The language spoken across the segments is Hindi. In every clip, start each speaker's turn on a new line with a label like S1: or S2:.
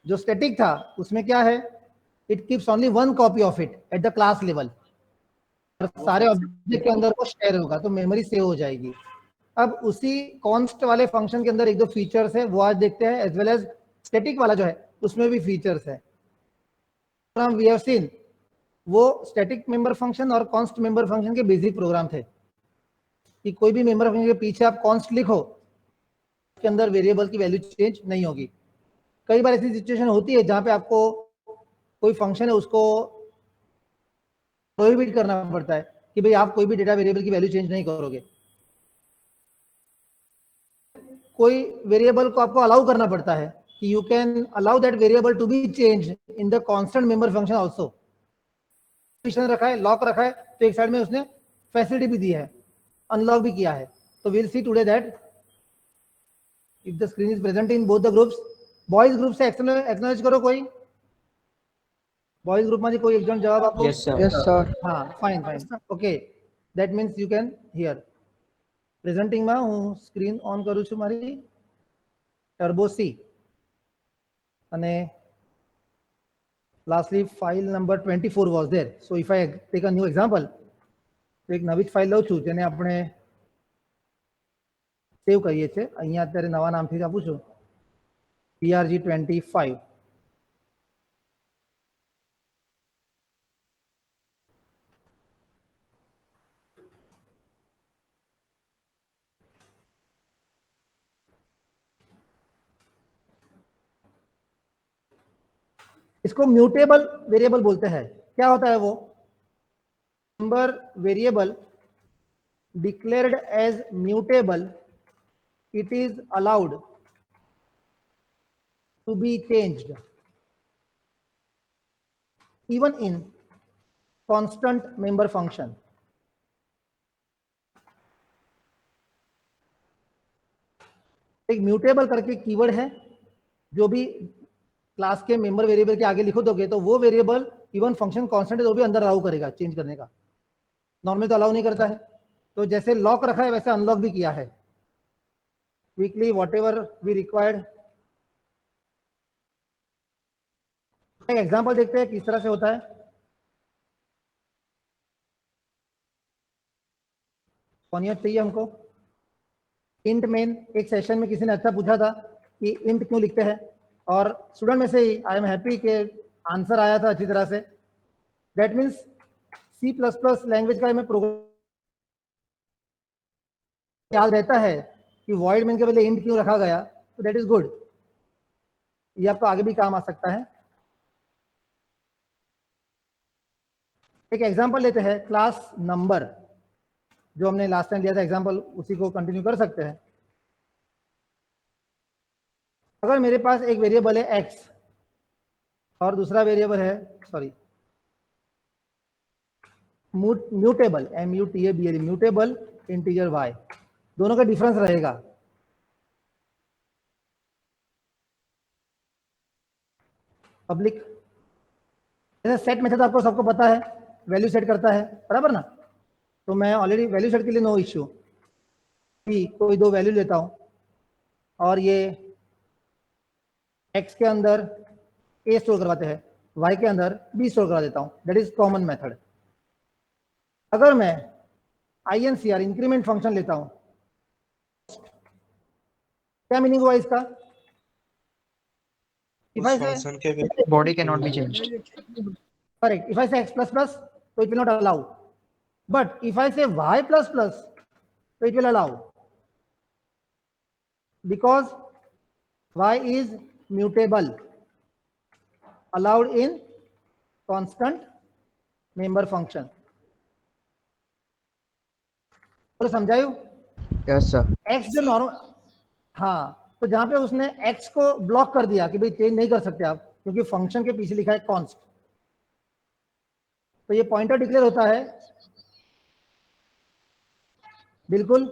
S1: जो स्टैटिक था उसमें क्या है, it keeps only one copy of it at the class level, और सारे ऑब्जेक्ट के अंदर वो शेयर होगा तो मेमोरी सेव हो जाएगी। अब उसी कॉन्स्ट वाले फंक्शन के अंदर एक दो फीचर्स है वो आज देखते हैं, एज वेल एज स्टैटिक वाला जो है उसमें भी फीचर्स है। प्रोग्राम वी हैव सीन वो स्टैटिक मेंबर फंक्शन और कॉन्स्ट मेंबर फंक्शन के बेसिक प्रोग्राम थे कि कोई भी मेंबर फंक्शन के पीछे आप कॉन्स्ट लिखो, के अंदर वेरिएबल की वैल्यू चेंज नहीं होगी। कई बार ऐसी सिचुएशन होती है जहां पे आपको कोई फंक्शन है उसको प्रोहिबिट करना पड़ता है कि भाई आप कोई भी डेटा वेरिएबल की वैल्यू चेंज नहीं करोगे। कोई वेरिएबल को आपको अलाउ करना पड़ता है कि you can allow that variable to be change in the constant member function also. रखा है, लॉक रखा है, तो एक साइड में उसने फैसिलिटी भी दी है, अनलॉक भी किया है। तो will see today that if the screen is present in both the groups, boys group से एक्नॉलेज करो कोई, बॉयज ग्रुप में कोई एक जन जवाब आपको।
S2: Yes sir.
S1: हाँ fine fine okay, that means you can hear. Presenting में हूँ स्क्रीन ऑन करूँ છું મારી ટર્બો C અને lastly file number 24 was there. So if I take a new example, તો એક નવી ફાઇલ લઉં છું જેને આપણે સેવ કરીએ છીએ। અહીંયા અત્યારે નવા નામથી જ આપું છું PRG25। इसको म्यूटेबल वेरिएबल बोलते हैं। क्या होता है वो, number variable declared as mutable, it is allowed to be changed even in constant member function। एक म्यूटेबल करके कीवर्ड है, जो भी क्लास के मेंबर वेरिएबल के आगे लिखो दोगे तो वो वेरिएबल इवन फंक्शन कांस्टेंट है तो भी अंदर अलाउ करेगा चेंज करने का, नॉर्मल तो अलाउ नहीं करता है। तो जैसे लॉक रखा है वैसे अनलॉक भी किया है। Weekly whatever we required. एक एग्जांपल देखते हैं किस तरह से होता है। कौनियत चाहिए हमको। इंट मेन, एक सेशन में किसी ने अच्छा पूछा था कि इंट क्यों लिखते हैं, और स्टूडेंट में से ही आई एम हैप्पी के आंसर आया था अच्छी तरह से। दैट मीन्स C++ लैंग्वेज का हमें प्रोग्राम याद रहता है कि वॉइड मेन के बदले इंट क्यों रखा गया, तो दैट इज गुड, ये आपको आगे भी काम आ सकता है। एक एग्जांपल लेते हैं क्लास नंबर, जो हमने लास्ट टाइम लिया था एग्जांपल, उसी को कंटिन्यू कर सकते हैं। अगर मेरे पास एक वेरिएबल है x और दूसरा वेरिएबल है mutable MUTABLE mutable integer y, दोनों का डिफरेंस रहेगा। पब्लिक सेट मेथड आपको सबको पता है, वैल्यू सेट करता है बराबर ना। तो मैं ऑलरेडी वैल्यू सेट के लिए नो इश्यू, कोई दो वैल्यू लेता हूं और ये x के अंदर a स्टोर करवाते हैं, y के अंदर b स्टोर करवा देता हूं, दैट इज कॉमन मेथड। अगर मैं INCR इंक्रीमेंट फंक्शन लेता हूं, क्या मीनिंग हुआ इसका? If I say
S2: body can not be changed.
S1: correct, if I say x++, so it will not allow, but if I say y++, so it will allow, because y is mutable, allowed in constant member function। तो समझायू?
S2: Yes sir.
S1: x जो नॉर्मल, हाँ, तो जहां पे उसने x को ब्लॉक कर दिया कि भाई चेंज नहीं कर सकते आप क्योंकि फंक्शन के पीछे लिखा है कॉन्स्ट, तो ये पॉइंटर डिक्लेयर होता है। बिल्कुल,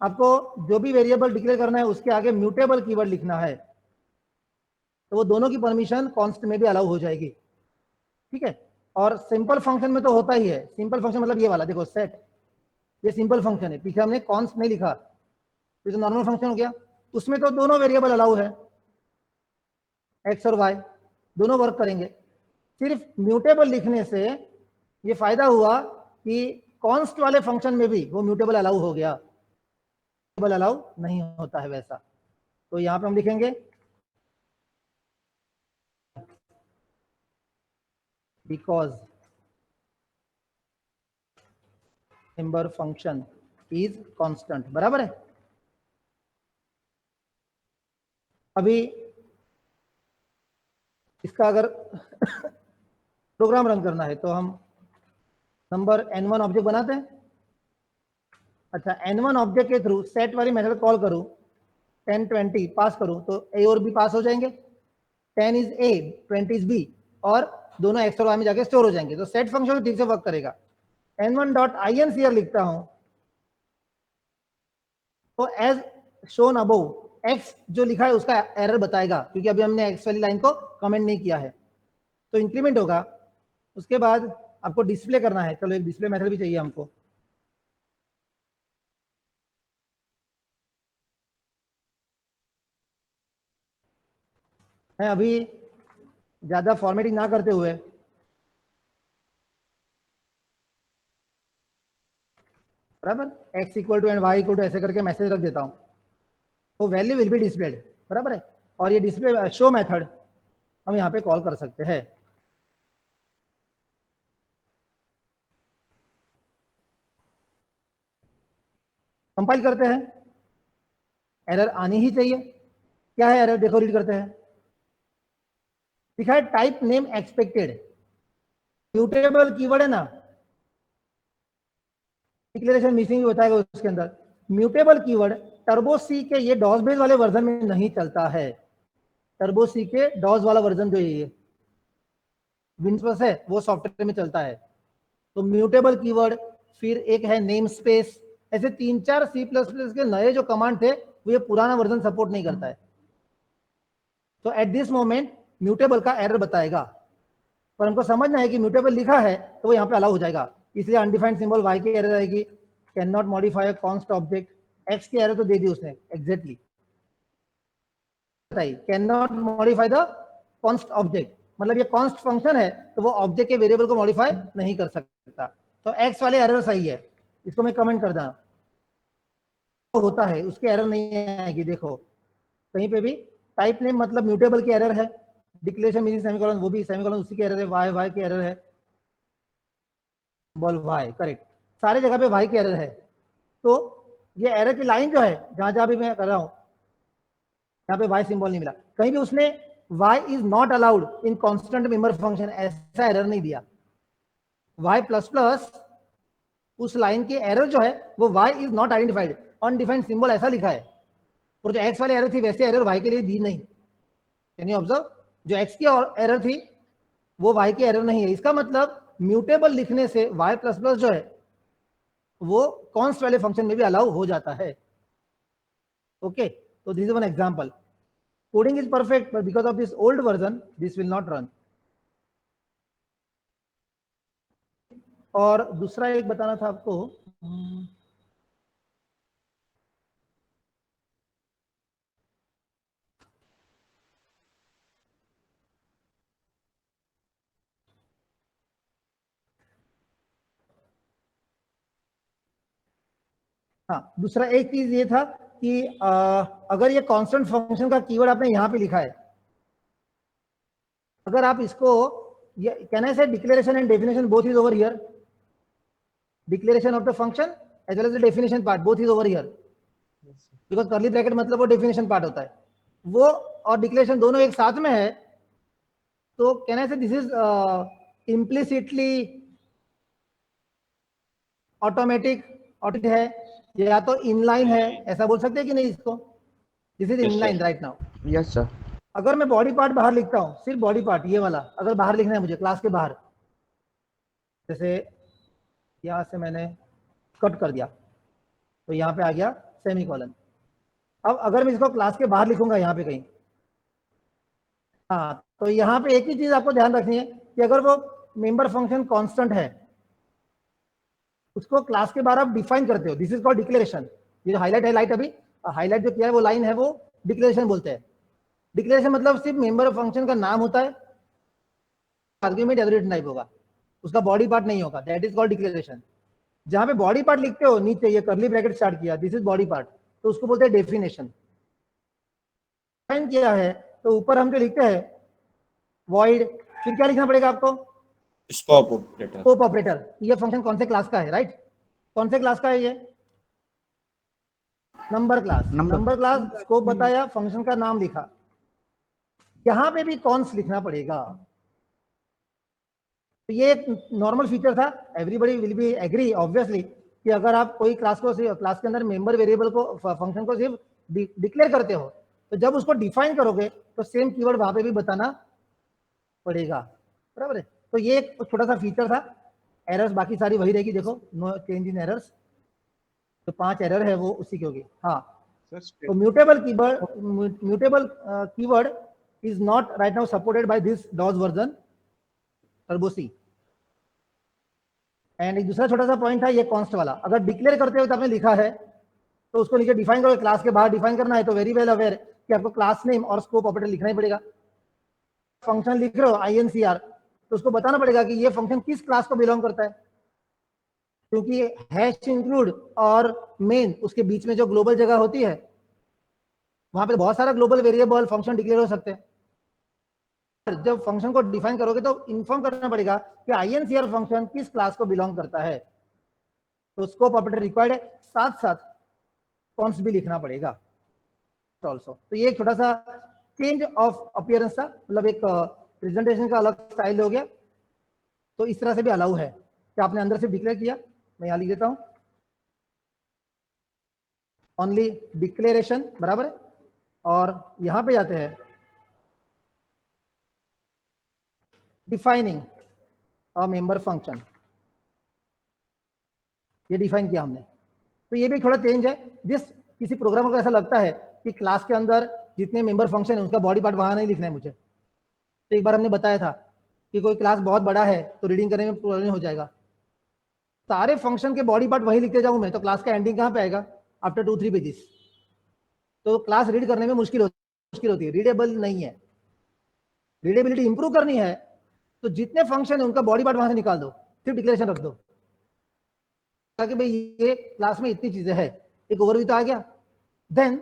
S1: आपको जो भी वेरिएबल डिक्लेयर करना है उसके आगे म्यूटेबल कीवर्ड लिखना है, तो वो दोनों की परमिशन कॉन्स्ट में भी अलाउ हो जाएगी। ठीक है, और सिंपल फंक्शन में तो होता ही है। सिंपल फंक्शन मतलब ये वाला देखो सेट, ये सिंपल फंक्शन है, पीछे हमने कॉन्स्ट नहीं लिखा, तो नॉर्मल फंक्शन हो गया, उसमें तो दोनों वेरिएबल अलाउ है। एक्स और वाई दोनों वर्क करेंगे। सिर्फ म्यूटेबल लिखने से ये फायदा हुआ कि कॉन्स्ट वाले फंक्शन में भी वो म्यूटेबल अलाउ हो गया, म्यूटेबल अलाउ नहीं होता है वैसा। तो यहां पे हम लिखेंगे because member function is constant, बराबर है। अभी इसका अगर प्रोग्राम रन करना है तो हम नंबर n1 ऑब्जेक्ट बनाते हैं। अच्छा, n1 ऑब्जेक्ट के थ्रू सेट वाली मेथड कॉल करूं, 10 20 पास करूं तो a और b पास हो जाएंगे। 10 इज a, 20 इज b, और दोनों x और y में जाके स्टोर हो जाएंगे। तो सेट फंक्शन ठीक से वर्क करेगा। n1.incr लिखता हूं तो एज शोन अबव x जो लिखा है उसका एरर बताएगा, क्योंकि अभी हमने x वाली लाइन को कमेंट नहीं किया है। तो इंक्रीमेंट होगा। उसके बाद आपको डिस्प्ले करना है। चलो एक डिस्प्ले मेथड भी चाहिए हमको। मैं अभी ज्यादा फॉर्मेटिंग ना करते हुए बराबर x equal to and y equal to ऐसे करके मैसेज रख देता हूं, तो वैल्यू विल बी डिस्प्लेड, बराबर है। और ये डिस्प्ले शो मेथड हम यहाँ पे कॉल कर सकते हैं। कंपाइल करते हैं। एरर आनी ही चाहिए। क्या है एरर, देखो रीड करते हैं। लिखा है type name expected, mutable keyword है ना, डिक्लेरेशन मिसिंग भी बताएगा उसके अंदर। म्यूटेबल कीवर्ड टर्बो सी के ये डॉस बेस वाले वर्जन में नहीं चलता है। टर्बो सी के डॉस वाला वर्जन जो ये विंडोज है वो सॉफ्टवेयर में चलता है। तो म्यूटेबल कीवर्ड, फिर एक है नेम स्पेस, ऐसे 3-4 C++ के नए जो कमांड थे वो ये पुराना वर्जन सपोर्ट नहीं करता है। तो एट दिस मोमेंट म्यूटेबल का एरर बताएगा, पर हमको समझना है कि म्यूटेबल लिखा है तो वो यहाँ पे अलाउ हो जाएगा। इसलिए अनडिफाइंड सिंबल y की एरर आएगी, can not modify a const object, x की एरर तो दे दी उसने exactly, can not modify the const object, मतलब ये कॉन्स्ट फंक्शन है तो वो ऑब्जेक्ट के वेरिएबल को मॉडिफाई नहीं कर सकता। तो x वाले एरर सही है, इसको मैं कमेंट कर देना। तो होता है उसके एरर नहीं आएगी। देखो कहीं पे भी टाइप नेम मतलब म्यूटेबल की एरर है, डिक्लेरेशन मीनिंग सेमीकोलन वो भी सेमीकोलन उसी की एरर है, y की एरर है, बॉल y करेक्ट, सारे जगह पे y की एरर है। तो ये एरर की लाइन जो है जहां जहां भी मैं कर रहा हूं यहाँ पे y सिंबल नहीं मिला, कहीं भी उसने y is not allowed in constant member function ऐसा एरर नहीं दिया। y++ उस लाइन की एरर जो है वो y is not identified, undefined symbol ऐसा लिखा है। और जो x वाली एरर थी वैसे एरर y के लिए दी नहीं। कैन यू ऑब्जर्व, जो x की एरर थी वो y की एरर नहीं है। इसका मतलब म्यूटेबल लिखने से y++ जो है वो कॉन्स्ट वाले फंक्शन में भी अलाउ हो जाता है। ओके, तो this is one example. Coding is perfect but because of this old version this will not run. और दूसरा एक बताना था आपको, हाँ दूसरा एक चीज ये था कि अगर ये कांस्टेंट फंक्शन का कीवर्ड आपने यहाँ पे लिखा है, अगर आप इसको can I say declaration and definition both is over here, declaration of the function as well as the definition part both is over here, because curly bracket मतलब वो डेफिनेशन पार्ट होता है, वो और डिक्लेरेशन दोनों एक साथ में है। तो कैन आई से this is implicitly automatic auto है, या तो इनलाइन है, ऐसा बोल सकते हैं कि नहीं इसको, this is inline right now.
S2: Yes sir.
S1: अगर मैं बॉडी पार्ट बाहर लिखता हूँ, सिर्फ बॉडी पार्ट ये वाला अगर बाहर लिखना है मुझे क्लास के बाहर, जैसे यहां से मैंने कट कर दिया तो यहाँ पे आ गया सेमीकोलन। अब अगर मैं इसको क्लास के बाहर लिखूंगा यहाँ पे कहीं, हाँ तो यहाँ पे एक ही चीज आपको ध्यान रखनी है कि अगर वो मेंबर फंक्शन कांस्टेंट है उसको क्लास के बाहर आप डिफाइन करते हो, दिस इज कॉल्ड डिक्लेरेशन। ये जो हाईलाइट है लाइट, अभी हाईलाइट जो किया है वो लाइन है वो डिक्लेरेशन बोलते हैं। डिक्लेरेशन मतलब सिर्फ मेंबर फंक्शन का नाम होता है, आर्ग्यूमेंट एवरी टाइप होगा, उसका बॉडी पार्ट नहीं होगा, दैट इज कॉल्ड डिक्लेरेशन। जहां पे बॉडी पार्ट लिखते हो नीचे ये करली ब्रैकेट स्टार्ट किया, दिस इज बॉडी पार्ट, तो उसको बोलते हैं डेफिनेशन। डिफाइन किया है तो ऊपर हम जो लिखते हैं वॉइड, फिर क्या लिखना पड़ेगा आपको,
S3: स्कोप ऑपरेटर।
S1: Scope operator. ये फंक्शन कौन से क्लास का है, राइट? कौन से क्लास का है ये? Number class. Number class, scope बताया, फंक्शन का नाम लिखा, यहां पे भी कॉन्स लिखना पड़ेगा। तो ये एक नॉर्मल फीचर था, everybody will be agree obviously कि अगर आप कोई क्लास के अंदर मेंबर वेरिएबल को फंक्शन को सिर्फ डिक्लेयर करते हो, तो जब उसको डिफाइन करोगे तो सेम कीवर्ड वहां पे भी बताना पड़ेगा, बराबर है? तो ये एक छोटा सा फीचर था। एरर्स बाकी सारी वही रहेगी, देखो नो चेंज इन एरर्स, तो 5 एरर है वो उसी की होगी। हाँ, तो mutable keyword is not right now supported by this DOS version Turbo C. And एक दूसरा छोटा सा पॉइंट था ये कॉन्स्ट वाला, अगर डिक्लेयर करते हुए तो आपने लिखा है तो उसको नीचे डिफाइन करो, क्लास के बाहर डिफाइन करना है तो वेरी वेल अवेयर कि आपको क्लास नेम और स्कोप ऑपरेटर लिखना ही पड़ेगा। फंक्शन लिख रहे हो INCR, तो उसको बताना पड़ेगा कि ये फंक्शन किस क्लास को बिलोंग करता है, क्योंकि हैश इंक्लूड और मेन उसके बीच में जो ग्लोबल जगह होती है वहां पे बहुत सारा ग्लोबल वेरिएबल फंक्शन डिक्लेयर हो सकते हैं। जब फंक्शन को डिफाइन करोगे तो इन्फॉर्म करना पड़ेगा कि INCR फंक्शन किस क्लास को बिलोंग करता है, तो स्कोप ऑपरेटर रिक्वायर्ड है, साथ साथ कॉन्स्ट भी लिखना पड़ेगा ऑल्सो। तो ये एक छोटा सा चेंज ऑफ अपीयरेंस था, मतलब एक प्रेजेंटेशन का अलग स्टाइल हो गया। तो इस तरह से भी अलाउ है कि आपने अंदर से डिक्लेयर किया, मैं यहां लिख देता हूं ओनली डिक्लेरेशन, बराबर है? और यहां पे जाते हैं डिफाइनिंग अ मेंबर फंक्शन, ये डिफाइन किया हमने। तो ये भी थोड़ा चेंज है, जिस किसी प्रोग्रामर को ऐसा लगता है कि क्लास के अंदर जितने मेंबर फंक्शन है उसका बॉडी पार्ट वहां नहीं लिखना है मुझे, तो एक बार हमने बताया था कि कोई क्लास बहुत बड़ा है तो रीडिंग करने में प्रॉब्लम हो जाएगा, सारे फंक्शन के बॉडी पार्ट वही लिखते जाऊं मैं तो क्लास का एंडिंग कहां पे आएगा, आफ्टर 2-3 पेजेस, तो क्लास रीड करने में मुश्किल होती है, रीडेबल नहीं है। रीडेबिलिटी इंप्रूव करनी है तो जितने फंक्शन है उनका बॉडी पार्ट वहां से निकाल दो, सिर्फ डिक्लेरेशन रख दो ताकि भाई ये क्लास में इतनी चीजें है, एक ओवरव्यू तो आ गया। देन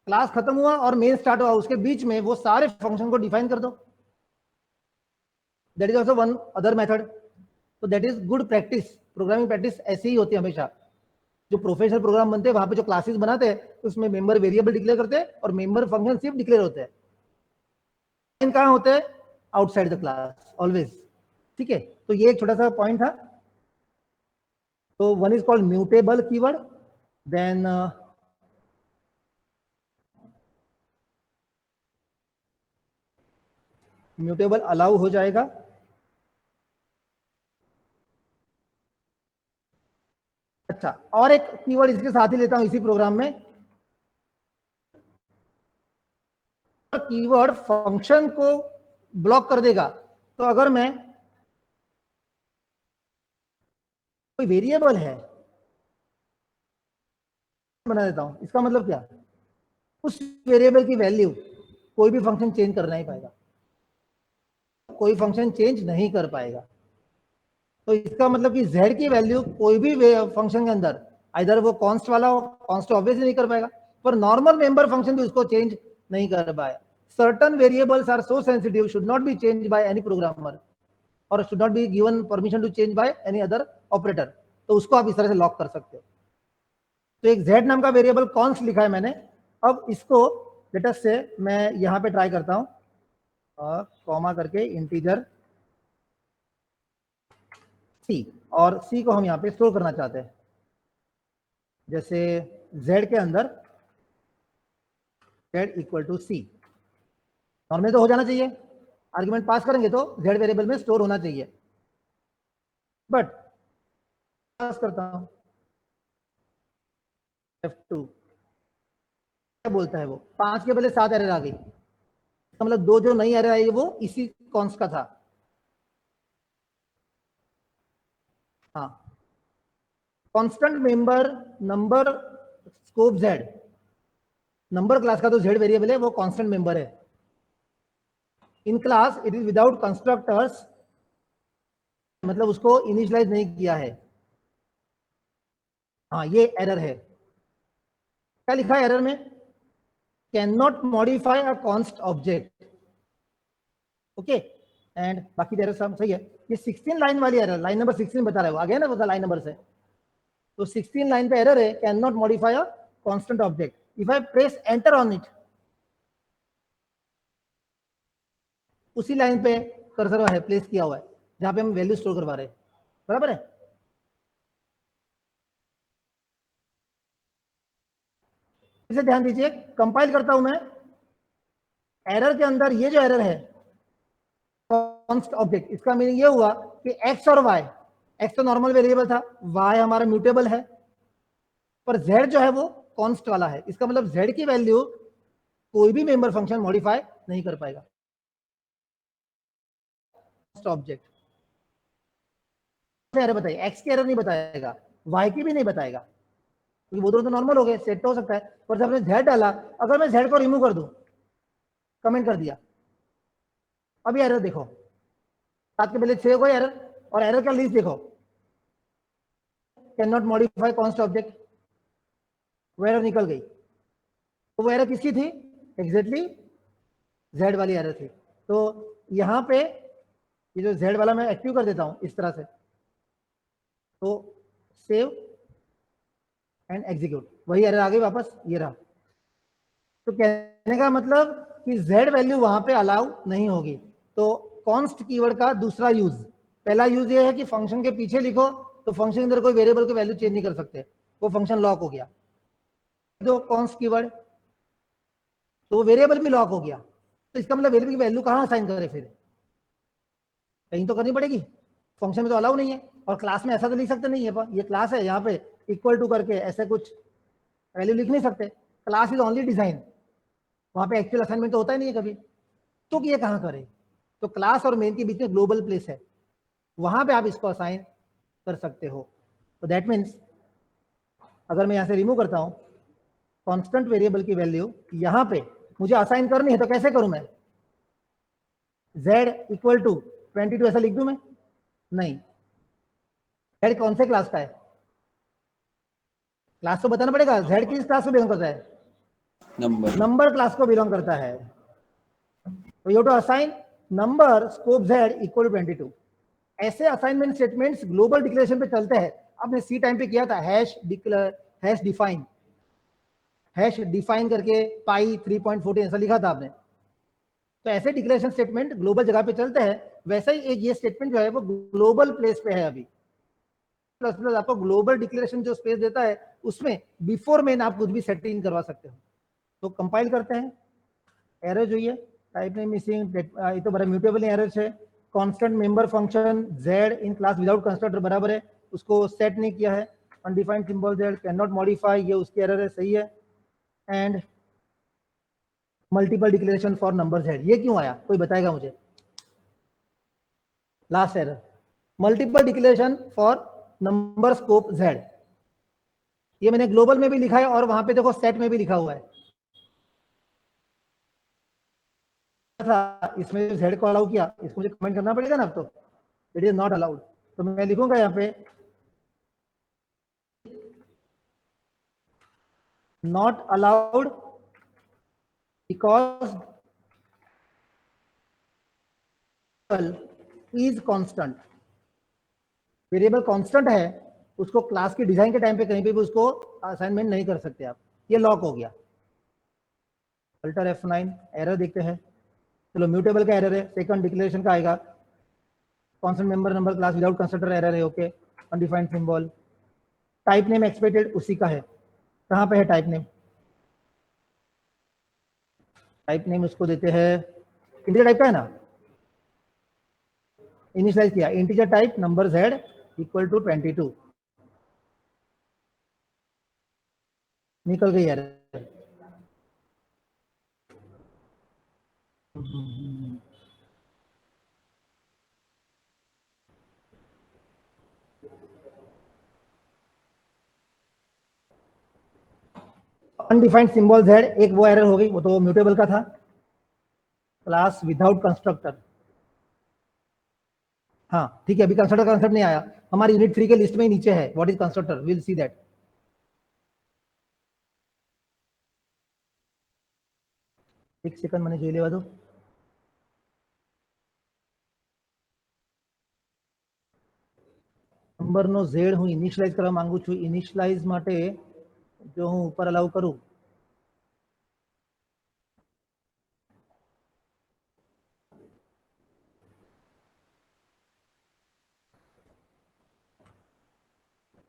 S1: क्लास खत्म हुआ और मेन स्टार्ट हुआ, उसके बीच में वो सारे फंक्शन को डिफाइन कर दो, that is also one other method. तो that is good practice, programming practice ऐसी ही होती है हमेशा। जो प्रोफेशनल प्रोग्राम बनते हैं वहां पे जो क्लासेस बनाते हैं उसमें मेंबर वेरिएबल डिक्लेयर करते हैं और मेंबर फंक्शन सिर्फ डिक्लेयर होते हैं, कहां होते हैं? आउटसाइड द क्लास ऑलवेज, ठीक है? तो ये एक छोटा सा पॉइंट था। तो one is called mutable keyword, then mutable allow हो जाएगा। अच्छा, और एक कीवर्ड इसके साथ ही लेता हूं इसी प्रोग्राम में, कीवर्ड फंक्शन को ब्लॉक कर देगा। तो अगर मैं कोई वेरिएबल है बना देता हूं, इसका मतलब क्या, उस वेरिएबल की वैल्यू कोई भी फंक्शन चेंज कर नहीं पाएगा, कोई फंक्शन चेंज नहीं कर पाएगा। तो इसका मतलब कि z की वैल्यू कोई भी फंक्शन के अंदर, इधर वो कॉन्स्ट वाला हो, कॉन्स्ट ऑब्वियसली नहीं कर पाएगा, पर नॉर्मल मेंबर फंक्शन भी उसको चेंज नहीं कर पाया। Certain variables are so sensitive, should not be change by any programmer और should not be given permission to change by any other operator. तो उसको आप इस तरह से लॉक कर सकते हो। तो एक z नाम का वेरिएबल कॉन्स्ट लिखा है मैंने, अब इसको लेटस से मैं यहां पे ट्राई करता हूं, कॉमा करके इंटीजर c, और c को हम यहां पे स्टोर करना चाहते हैं, जैसे z के अंदर z equal to c, normal तो हो जाना चाहिए, आर्गुमेंट पास करेंगे तो z वेरिएबल में स्टोर होना चाहिए, बट पास करता हूं F2, क्या बोलता है वो, 5 के बदले 7 एरर आ गई, मतलब 2 जो नई एरर आई वो इसी कॉन्स्ट का था। हाँ, constant member number scope z, number class का तो z वेरिएबल है, वो कांस्टेंट मेंबर है। In class it is without constructors, मतलब उसको इनिशियलाइज नहीं किया है। हाँ, ये एरर है। क्या लिखा है एरर में? Can not modify a const object. Okay, and बाकी एरर सब सही है। ये 16 लाइन वाली एरर, लाइन नंबर 16 बता रहे हो, आगे ना बता लाइन नंबर से, तो 16 लाइन पे एरर है, can not modify a constant object. If I press enter on it, उसी लाइन पे कर्सर है प्लेस किया हुआ है जहां पे हम वैल्यू स्टोर करवा रहे हैं, बराबर है। इसे ध्यान दीजिए, कंपाइल करता हूं मैं, एरर के अंदर ये जो एरर है कॉन्स्ट ऑब्जेक्ट, इसका मीनिंग ये हुआ कि एक्स और वाई, एक्स तो नॉर्मल वेरिएबल था, वाई हमारा म्यूटेबल है, पर जेड जो है वो कॉन्स्ट वाला है। इसका मतलब जेड की वैल्यू कोई भी मेंबर फंक्शन मॉडिफाई नहीं कर पाएगा। ऑब्जेक्ट एरर बताइए, एक्स की एरर नहीं बताएगा, वाई की भी नहीं बताएगा, क्योंकि वो दोनों तो नॉर्मल हो गए, सेट तो हो सकता है, पर जब हमने जेड डाला, अगर मैं जेड को रिमूव कर दूं, कमेंट कर दिया, अभी एरर देखो, साथ के पहले 6 को एरर, और एरर का लिस्ट देखो, can not modify const object, वो एरर निकल गई। तो वो एरर किसकी थी? एग्जैक्टली जेड वाली एरर थी। तो यहां पे ये जो जेड वाला मैं एक्टिव कर देता हूं इस तरह से, तो सेव एंड एग्जीक्यूट, वही एरर आ गई वापस, ये रहा। तो कहने का मतलब कि z वैल्यू वहां पे अलाउ नहीं होगी। तो कॉन्स्ट कीवर्ड का दूसरा यूज, पहला यूज ये है कि फंक्शन के पीछे लिखो तो फंक्शन के अंदर कोई वेरिएबल की वैल्यू चेंज नहीं कर सकते, वो फंक्शन लॉक हो गया। जो कॉन्स्ट कीवर्ड, तो वो वेरिएबल भी लॉक हो गया, तो इसका मतलब वेरिएबल की वैल्यू कहां असाइन करे, फिर कहीं तो करनी पड़ेगी, फंक्शन में तो अलाउ नहीं है। और क्लास में ऐसा तो लिख सकते नहीं है, ये क्लास है, यहाँ पे इक्वल टू करके ऐसे कुछ वैल्यू लिख नहीं सकते। क्लास इज ओनली डिजाइन, वहां पे एक्चुअल असाइनमेंट तो होता ही नहीं है कभी, तो ये कहां करें? तो क्लास और मेन के बीच में ग्लोबल प्लेस है, वहां पे आप इसको असाइन कर सकते हो। तो दैट मीन्स अगर मैं यहां से रिमूव करता हूं कांस्टेंट वेरिएबल की वैल्यू, यहां पे मुझे असाइन करनी है, तो कैसे करूं मैं? z इक्वल टू 22 ऐसा लिख दूं मैं? नहीं, z कौन से क्लास का है? क्लास तो बताना पड़ेगा, z किस क्लास को बिलोंग करता है?
S3: Number.
S1: नंबर क्लास को बिलोंग करता है। तो you to assign number scope z equal to 22। ऐसे असाइनमेंट स्टेटमेंट्स ग्लोबल डिक्लेरेशन पे चलते हैं। आपने सी टाइम पे किया था, hash declare, hash define, hash define करके पाई 3.14 ऐसा लिखा था आपने। तो ऐसे डिक्लेरेशन स्टेटमेंट ग्लोबल जगह पे चलते हैं। वैसा ही एक ये स्टेटमेंट जो है वो ग्लोबल प्लेस पे है अभी। प्लस प्लस आपको ग्लोबल डिक्लेरेशन जो स्पेस देता है, उसमें बिफोर मेन आप कुछ भी सेटिंग करवा सकते हो। तो कंपाइल करते हैं, एरर जो है टाइप नेम मिसिंग, ये तो बड़ा म्यूटेबल एरर है। Constant member function z in class without constructor बराबर है, उसको सेट नहीं किया है। Undefined symbol z can not modify, ये उसकी एरर है, सही है। And multiple declaration for number z, ये क्यों आया, कोई बताएगा मुझे? Last error, multiple declaration for number scope z, ये मैंने ग्लोबल में भी लिखा है और वहां पे देखो सेट में भी लिखा हुआ है। इसमें z को अलाउ किया, इसको मुझे कमेंट करना पड़ेगा ना, अब तो इट इज नॉट अलाउड। तो मैं लिखूंगा यहाँ पे not allowed because is constant. Variable constant है, उसको क्लास की डिजाइन के टाइम पे कहीं पे भी उसको असाइनमेंट नहीं कर सकते आप, ये लॉक हो गया। अल्टर F9, एरर देखते हैं। चलो म्यूटेबल का एरर है, सेकंड डिक्लेरेशन का आएगा, constant member number class without constructor error है, okay. Undefined symbol, type name expected उसी का है, कहां पे है टाइप नेम? टाइप नेम उसको देते हैं, इंटीजर टाइप का है ना, इनिशियलाइज किया, integer type number z equal to 22, निकल गई एरर। अनडिफाइंड सिंबल z, एक वो एरर हो गई, वो तो म्यूटेबल का था। क्लास विदाउट कंस्ट्रक्टर, हाँ ठीक है, अभी कंस्ट्रक्टर का कंसेप्ट नहीं आया, हमारी यूनिट 3 के लिस्ट में ही नीचे है, what is constructor, will see that. एक सेकंड मैंने જોઈ લેવા દો। નંબરનો z હું ઇનિશિયલાઇઝ કરવા માંગુ છું, ઇનિશિયલાઇઝ માટે જો હું ઉપર અલાઉ કરું,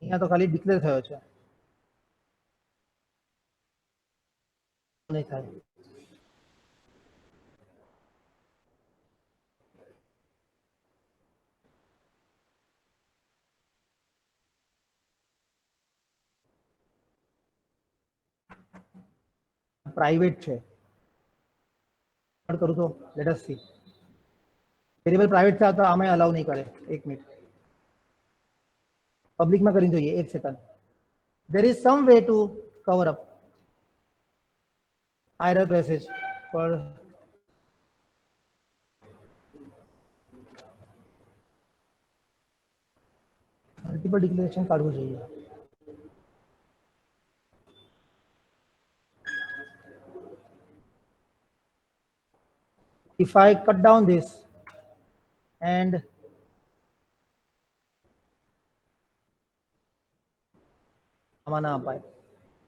S1: અહીંયા તો ખાલી ડિક્લેર થયો છે, નહીં થાય। પ્રાઇવેટ છે, કરું તો let S C, variable private છે તો આમે અલાઉ નહીં કરે, એક મિનિટ પબ્લિકમાં કરી જોઈએ, એક second. there is some way to cover up error message for multiple declaration કાઢવું જોઈએ। if I cut down this and આમાં ના અપાય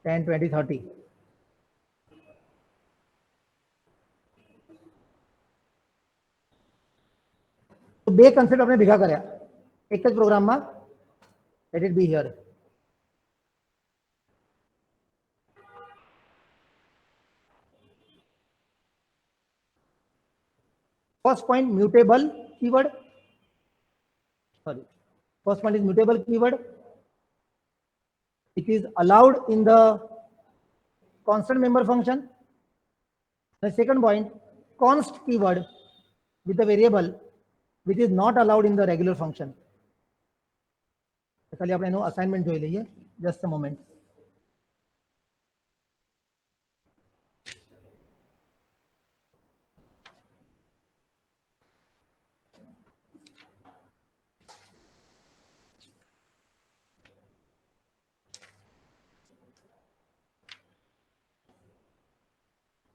S1: 10 20 30, તો બે કન્સેપ્ટ આપણે ભેગા કર્યા એક જ પ્રોગ્રામમાં, let it be here. first point mutable keyword, sorry, first point is mutable keyword, it is allowed in the constant member function। the second point const keyword with the variable which is not allowed in the regular function। ખાલી આપણે એનું અસાઇનમેન્ટ જોઈ લઈએ, just a moment।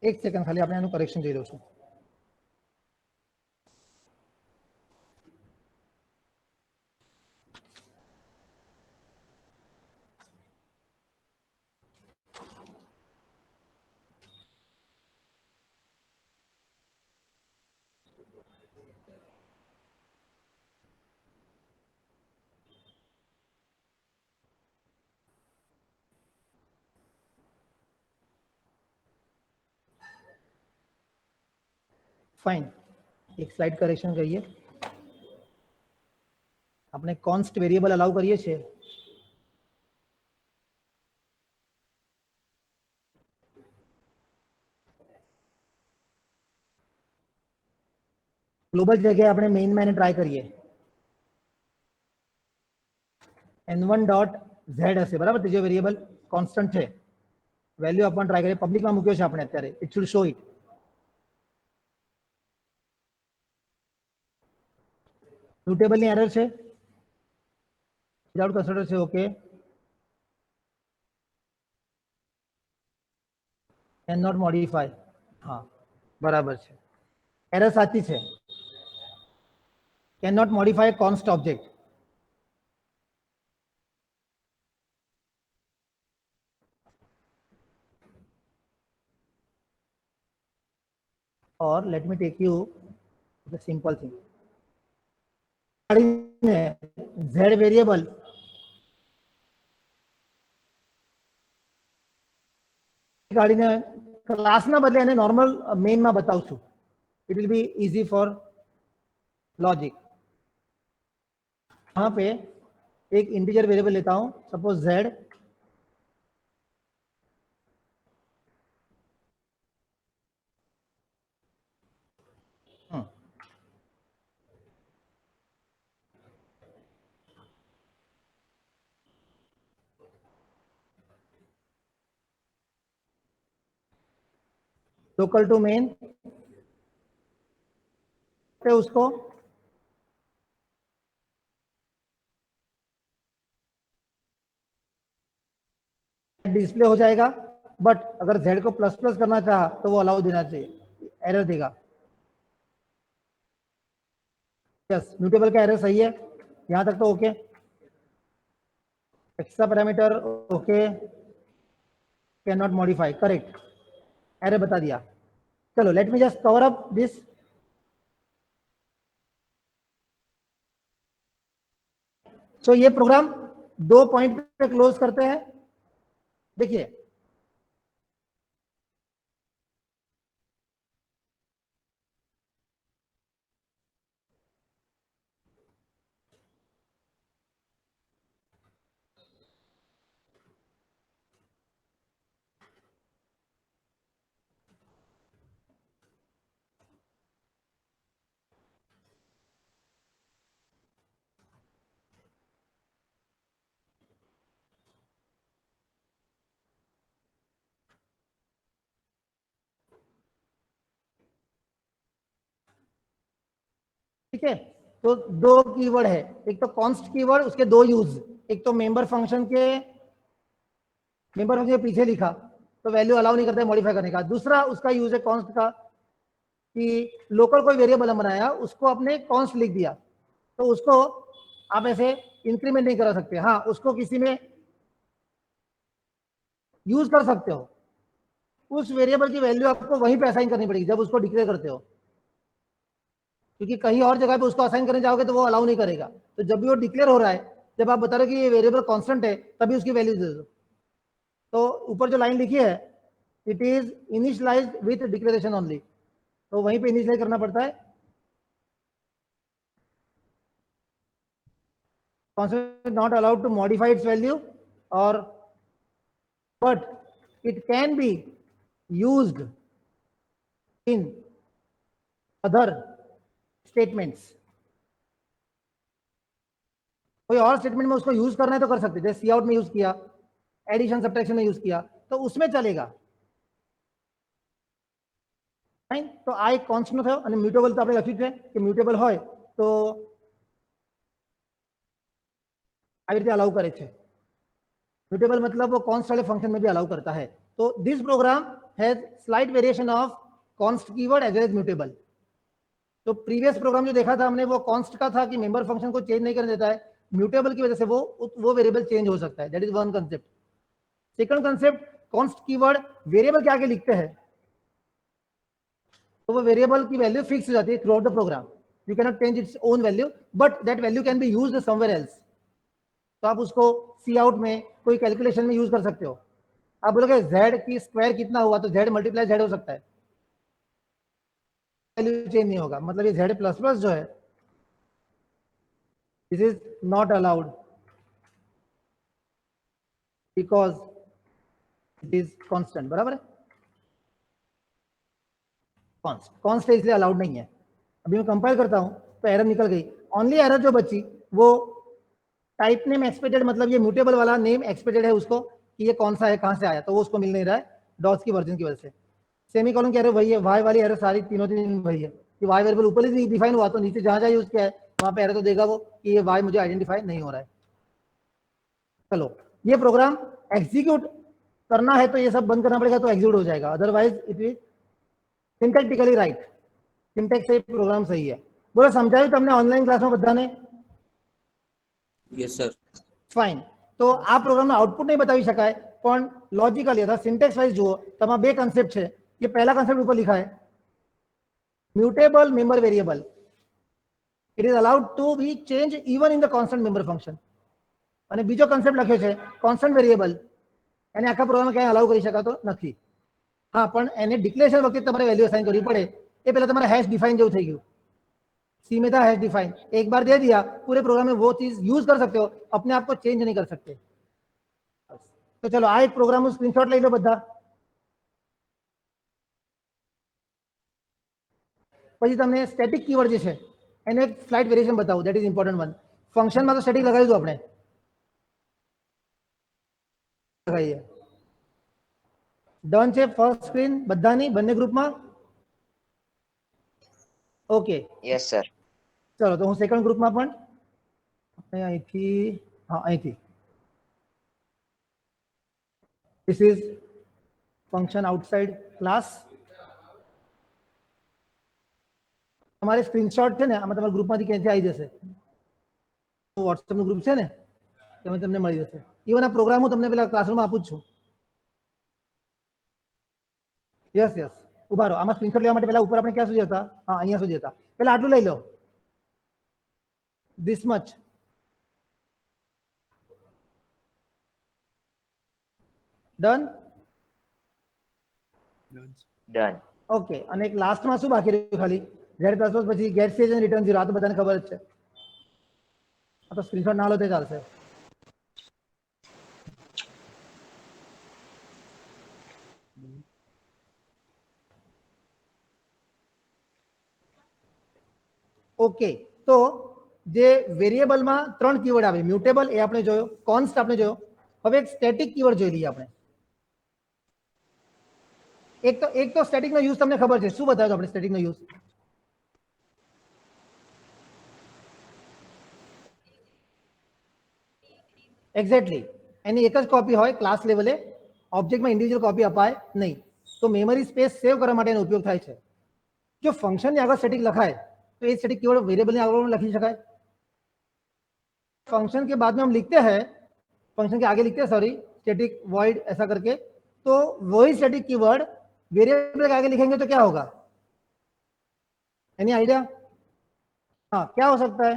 S1: એક સેકન્ડ ખાલી આપણે એનું કરેક્શન જોઈ લઉં છું। ફાઇન, એક સ્લાઇડ કરેક્શન કરીએ। આપણે કોન્સ્ટ વેરિયેબલ અલાઉ કરીએ છીએ, ગ્લોબલ જગ્યાએ આપણે મેઇનમાં એને ટ્રાય કરીએ, n1 ડોટ z હશે બરાબર, ત્રીજો વેરિયેબલ કોન્સ્ટન્ટ છે, વેલ્યુ આપવાનું ટ્રાય કરીએ, પબ્લિકમાં મૂક્યો છે આપણે અત્યારે, it should show it. Mutable ની એરર છે, વિધાઉટ કન્સ્ટ્રક્ટર છે, ઓકે, કેન નોટ મોડિફાય, હા બરાબર છે, એરર સાચી છે, can not modify const object. or let me take you to the simple thing, z variable કાઢીને ક્લાસના બદલે એને નોર્મલ મેઇનમાં બતાવું છું, it will be easy for logic. यहाँ पे एक इंटीजर वेरिएबल लेता हूं, suppose z, local to main पे उसको डिस्प्ले हो जाएगा, बट अगर z को प्लस प्लस करना चाहा तो वो अलाउ देना चाहिए, एरर देगा। यस, म्यूटेबल का एरर सही है, यहां तक तो okay. Extra parameter okay, can not modify, correct, error बता दिया। चलो let me just cover up this. So ये प्रोग्राम 2 पॉइंट पे क्लोज करते हैं। देखिए ठीक है, तो 2 कीवर्ड है, एक तो कॉन्स्ट कीवर्ड, उसके 2 यूज, एक तो मेंबर फंक्शन के पीछे लिखा तो वैल्यू अलाउ नहीं करता है मॉडिफाई करने का। दूसरा उसका यूज है कॉन्स्ट का, कि लोकल कोई वेरिएबल बनाया उसको आपने कॉन्स्ट लिख दिया, तो उसको आप ऐसे इंक्रीमेंट नहीं करा सकते। हाँ, उसको किसी में यूज कर सकते हो, उस वेरिएबल की वैल्यू आपको वहीं पे असाइन करनी पड़ेगी जब उसको डिक्लेयर करते हो, क्योंकि कहीं और जगह पे उसको असाइन करने जाओगे तो वो अलाउ नहीं करेगा। तो जब भी वो डिक्लेयर हो रहा है, जब आप बता रहे हो कि ये वेरिएबल कांस्टेंट है, तभी उसकी वैल्यू दे दो। तो ऊपर जो लाइन लिखी है, it is initialised with declaration only, तो वहीं पे इनिशियलाइज करना पड़ता है। constant not allowed to modify its value, or but it can be used in other statements। कोई और स्टेटमेंट में उसको यूज करना है तो कर सकते, जैसे सी आउट में यूज किया, एडिशन सब्ट्रैक्शन में यूज किया, तो उसमें चलेगा। तो आ एक કોન્સ્ટન્ટ થયો અને મ્યુટેબલ તો આપણે લખ્યું છે કે મ્યુટેબલ હોય તો આવી રીતે અલાઉ કરે છે। म्यूटेबल मतलब वो कॉन्स्ट वाले फंक्शन में भी अलाउ करता है। तो this program has slight variation of const keyword as well as mutable. तो प्रीवियस प्रोग्राम जो देखा था हमने वो कॉन्स्ट का था कि मेंबर फंक्शन को चेंज नहीं करने देता है, म्यूटेबल की वजह से वो वेरिएबल चेंज हो सकता है। That is one concept. Second concept, const keyword variable के आगे लिखते हैं तो वो वेरिएबल की वैल्यू फिक्स हो जाती है throughout the program. You can not change its own value, but that value can be used somewhere else. तो आप उसको सी आउट में कोई कैलकुलेशन में यूज कर सकते हो। आप बोलोगे z की स्क्वायर कितना हुआ, तो z मल्टीप्लाई z हो सकता है, वैल्यू चेंज नहीं होगा। मतलब ये z प्लस प्लस जो है, this is not allowed because it is constant. बराबर है, कांस्टेंट इसलिए अलाउड नहीं है। अभी मैं कंपाइल करता हूं तो एरर निकल गई। ओनली एरर जो बची वो टाइप नेम एक्सपेक्टेड, मतलब ये म्यूटेबल वाला नेम एक्सपेक्टेड है उसको कि ये कौन सा है, कहां से आया, तो वो उसको मिल नहीं रहा है डॉट्स की वर्जन की वजह से। सेमीकोलन की एरर वही है, वाई वाली एरर सारी तीनों वही है कि वाई वेरिएबल ऊपर ही डिफाइन हुआ तो नीचे जहां जहां यूज किया है वहां पे एरर तो देगा वो कि ये वाई मुझे आइडेंटिफाई नहीं हो रहा है। चलो ये प्रोग्राम एग्जीक्यूट करना है तो ये सब बंद करना पड़ेगा तो एग्जीक्यूट हो जाएगा, otherwise it is syntactically right. Syntax से प्रोग्राम सही है। बोलो समझाયું તમને ઓનલાઈન ક્લાસમાં બધાને?
S3: Yes, sir.
S1: ફાઇન। તો આ પ્રોગ્રામનો આઉટપુટ નહીં બતાવી શકાય, પણ લોજિકલી અથવા સિન્ટેક્સ વાઇઝ જુઓ તો આમાં 2 કન્સેપ્ટ છે। ये पहला कंसेप्ट ऊपर लिखा है, mutable member variable, it is allowed to be change even in the constant member function. અને બીજો કન્સેપ્ટ લખ્યો છે કોન્સ્ટન્ટ વેરિએબલ, એને આખા પ્રોગ્રામમાં ક્યાંય અલાઉ કરી શકાતો નથી। હા, પણ એને ડિક્લેરેશન વખતે તમારે વેલ્યુ અસાઇન કરવી પડે। એ પહેલા તમારે हैश डिफाइन જેવું થઈ ગયું। सी में था हैश डिफाइन, एक बार दे दिया पूरे प्रोग्राम में वो चीज यूज कर सकते हो, अपने आप को चेंज नहीं कर सकते। तो चलो आ एक प्रोग्राम स्क्रीनशॉट ले लो बधा। પછી તમને સ્ટેટિક કીવર્ડ જે છે એને એક સ્લાઇડ વેરિએશન બતાવું, ધેટ ઇઝ ઇમ્પોર્ટન્ટ વન। ફંક્શનમાં તો સ્ટેટિક લગાવી દો આપણે, લગાવીએ ડન છે ફર્સ્ટ સ્ક્રીન બધાની બંને ગ્રુપમાં? Okay
S4: Yes, sir.
S1: ચલો તો હું સેકન્ડ ગ્રુપમાં પણ આપણે અહીંથી હા અહીંથી this is function outside class. તમારે સ્ક્રીનશોટ છે ને આમાં તમારા ગ્રુપમાંથી ક્યાંથી આવી જશે, વોટ્સએપનું ગ્રુપ છે ને તેમાં તમને મળી જશે. ઇવન આ પ્રોગ્રામ હું તમને પેલા ક્લાસરૂમમાં આપું જ છું. યસ યસ ઉભા રહો, આમાં સ્ક્રીનશોટ લેવા માટે પહેલા ઉપર આપણે ક્યાં સુધી હતા? હા અહીંયા સુધી હતા. પહેલા આટલું લઈ લો, this much. Done?
S4: Done.
S1: Okay અને એક લાસ્ટમાં શું બાકી રહ્યું? ખાલી Z પ્લસ પછી ગેટ સ્ટેજ અને રિટર્ન 0. આ તો બધાને ખબર જ છે. આ તો સ્ક્રીનશોટ ના લો તો ચાલશે. ઓકે તો જે વેરિયેબલમાં 3 કીવર્ડ આવે, મ્યુટેબલ એ આપણે જોયો, કોન્સ્ટ આપણે જોયો. હવે એક સ્ટેટિક કીવર્ડ જોઈ લઈએ આપણે. એક તો સ્ટેટિકનો યુઝ તમને ખબર છે. શું બતાવ્યો આપણે સ્ટેટિકનો યુઝ? એક્ઝેક્ટલી એની એક જ કોપી હોય ક્લાસ લેવલે, ઓબ્જેક્ટમાં ઇન્ડિવિજ્યુઅલ કોપી અપાય નહીં. તો મેમરી સ્પેસ સેવ કરવા માટેનો ઉપયોગ થાય છે. જો ફંક્શનની આગળ સ્ટેટિક લખાય तो ये स्टैटिक कीवर्ड वेरिएबल ने आगे लिख सका है. फंक्शन के बाद में हम लिखते हैं, फंक्शन के आगे लिखते हैं सॉरी स्टैटिक वॉइड ऐसा करके, तो वही स्टैटिक कीवर्ड वेरिएबल के आगे लिखेंगे तो क्या होगा? Any idea? हाँ क्या हो सकता है?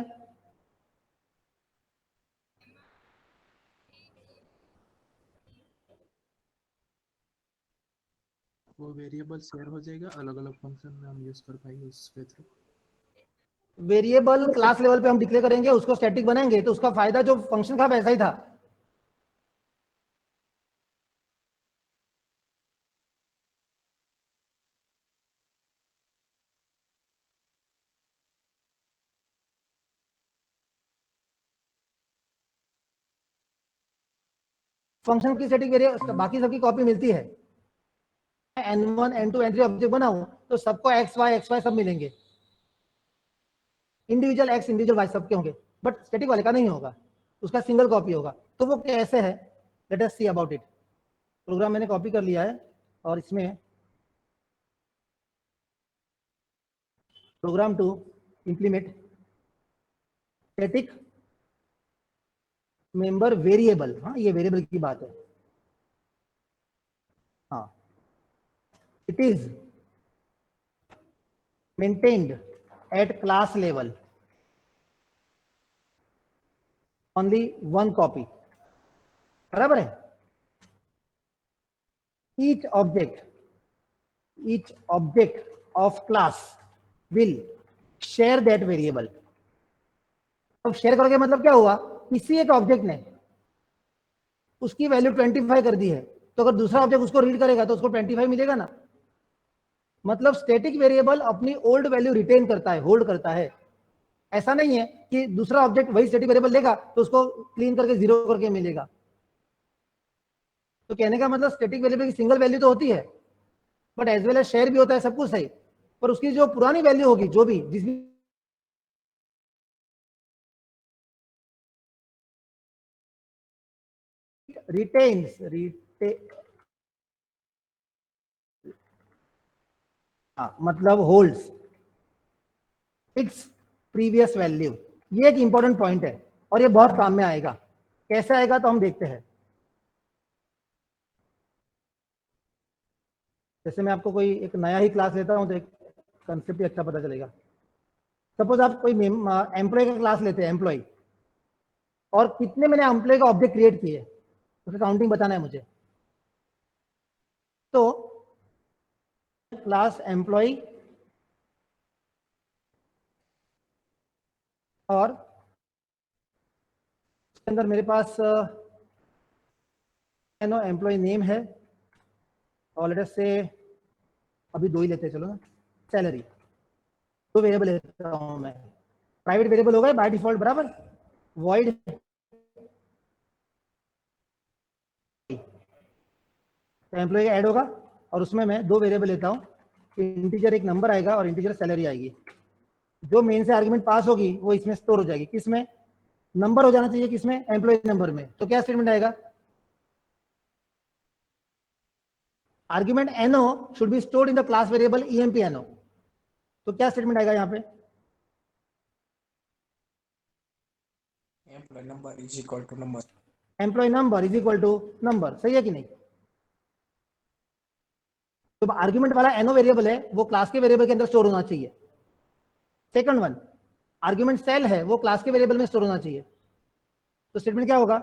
S5: वो वेरिएबल शेयर हो जाएगा, अलग अलग फंक्शन में हम यूज कर पाएंगे उसके थ्रू.
S1: वेरिएबल क्लास लेवल पे हम डिक्लेयर करेंगे, उसको स्टैटिक बनाएंगे तो उसका फायदा जो फंक्शन था वैसा ही था. फंक्शन की स्टैटिक वेरिएबल बाकी सबकी कॉपी मिलती है. n1 n2 n3 ऑब्जेक्ट बनाऊं तो सबको xy सब मिलेंगे, इंडिविजुअल x इंडिविजुअल y सबके होंगे, बट स्टैटिक वाले का नहीं होगा, उसका सिंगल कॉपी होगा. तो वो कैसे है? Let us see about it. Program मैंने कॉपी कर लिया है और इसमें program to implement static member variable. हाँ ये वेरिएबल की बात है. हाँ it is maintained at class level, only one copy. बराबर है? each object of class will share that variable. अब शेयर करोगे मतलब क्या हुआ? किसी एक ऑब्जेक्ट ने उसकी वैल्यू 25 कर दी है, तो अगर दूसरा ऑब्जेक्ट उसको रीड करेगा तो उसको 25 मिलेगा ना. मतलब स्टैटिक वेरिएबल अपनी ओल्ड वैल्यू रिटेन करता है, होल्ड करता है. ऐसा नहीं है कि दूसरा ऑब्जेक्ट वही स्टैटिक वेरिएबल लेगा तो उसको क्लीन करके 0 करके मिलेगा. तो कहने का मतलब स्टैटिक वेरिएबल की सिंगल वैल्यू तो होती है, but as well as share भी होता है, सब कुछ सही, पर उसकी जो पुरानी वैल्यू होगी, जो भी जिस भी रिटेन्स मतलब होल्ड्स इट्स प्रीवियस वैल्यू. ये एक इंपॉर्टेंट पॉइंट है और ये बहुत काम में आएगा. कैसे आएगा तो हम देखते हैं. जैसे मैं आपको कोई एक नया ही क्लास लेता हूं तो एक कंसेप्ट ही अच्छा पता चलेगा. सपोज आप कोई एम्प्लॉय का क्लास लेते हैं, एम्प्लॉय, और कितने मैंने एम्प्लॉय का ऑब्जेक्ट क्रिएट किए उसका काउंटिंग बताना है मुझे. तो क्लास एम्प्लॉय और इसके अंदर मेरे पास एम्प्लॉय नेम है और लेट अस से अभी 2 ही लेते हैं, चलो ना. सैलरी 2 वेरिएबल लेता हूं मैं. प्राइवेट वेरिएबल होगा बाय डिफॉल्ट, बराबर. वॉइड एम्प्लॉय ऐड होगा और उसमें मैं दो वेरिएबल लेता हूँ, इंटीजर एक नंबर आएगा और इंटीजर सैलरी आएगी। जो मेन से आर्गुमेंट पास होगी वो इसमें स्टोर हो जाएगी। किसमें? नंबर हो जाना चाहिए, किसमें? एम्प्लॉय नंबर में। तो क्या स्टेटमेंट आएगा? Argument NO should be stored in the class variable EMP NO. तो क्या स्टेटमेंट आएगा यहाँ पे?
S3: Employee number is equal to number.
S1: Employ number is equal to number. सही है कि नहीं? तो आर्गुमेंट वाला एनओ वेरिएबल है वो क्लास के वेरिएबल के अंदर स्टोर होना चाहिए। सेकंड वन, आर्गुमेंट सेल है वो क्लास के वेरिएबल में स्टोर होना चाहिए। तो स्टेटमेंट क्या होगा?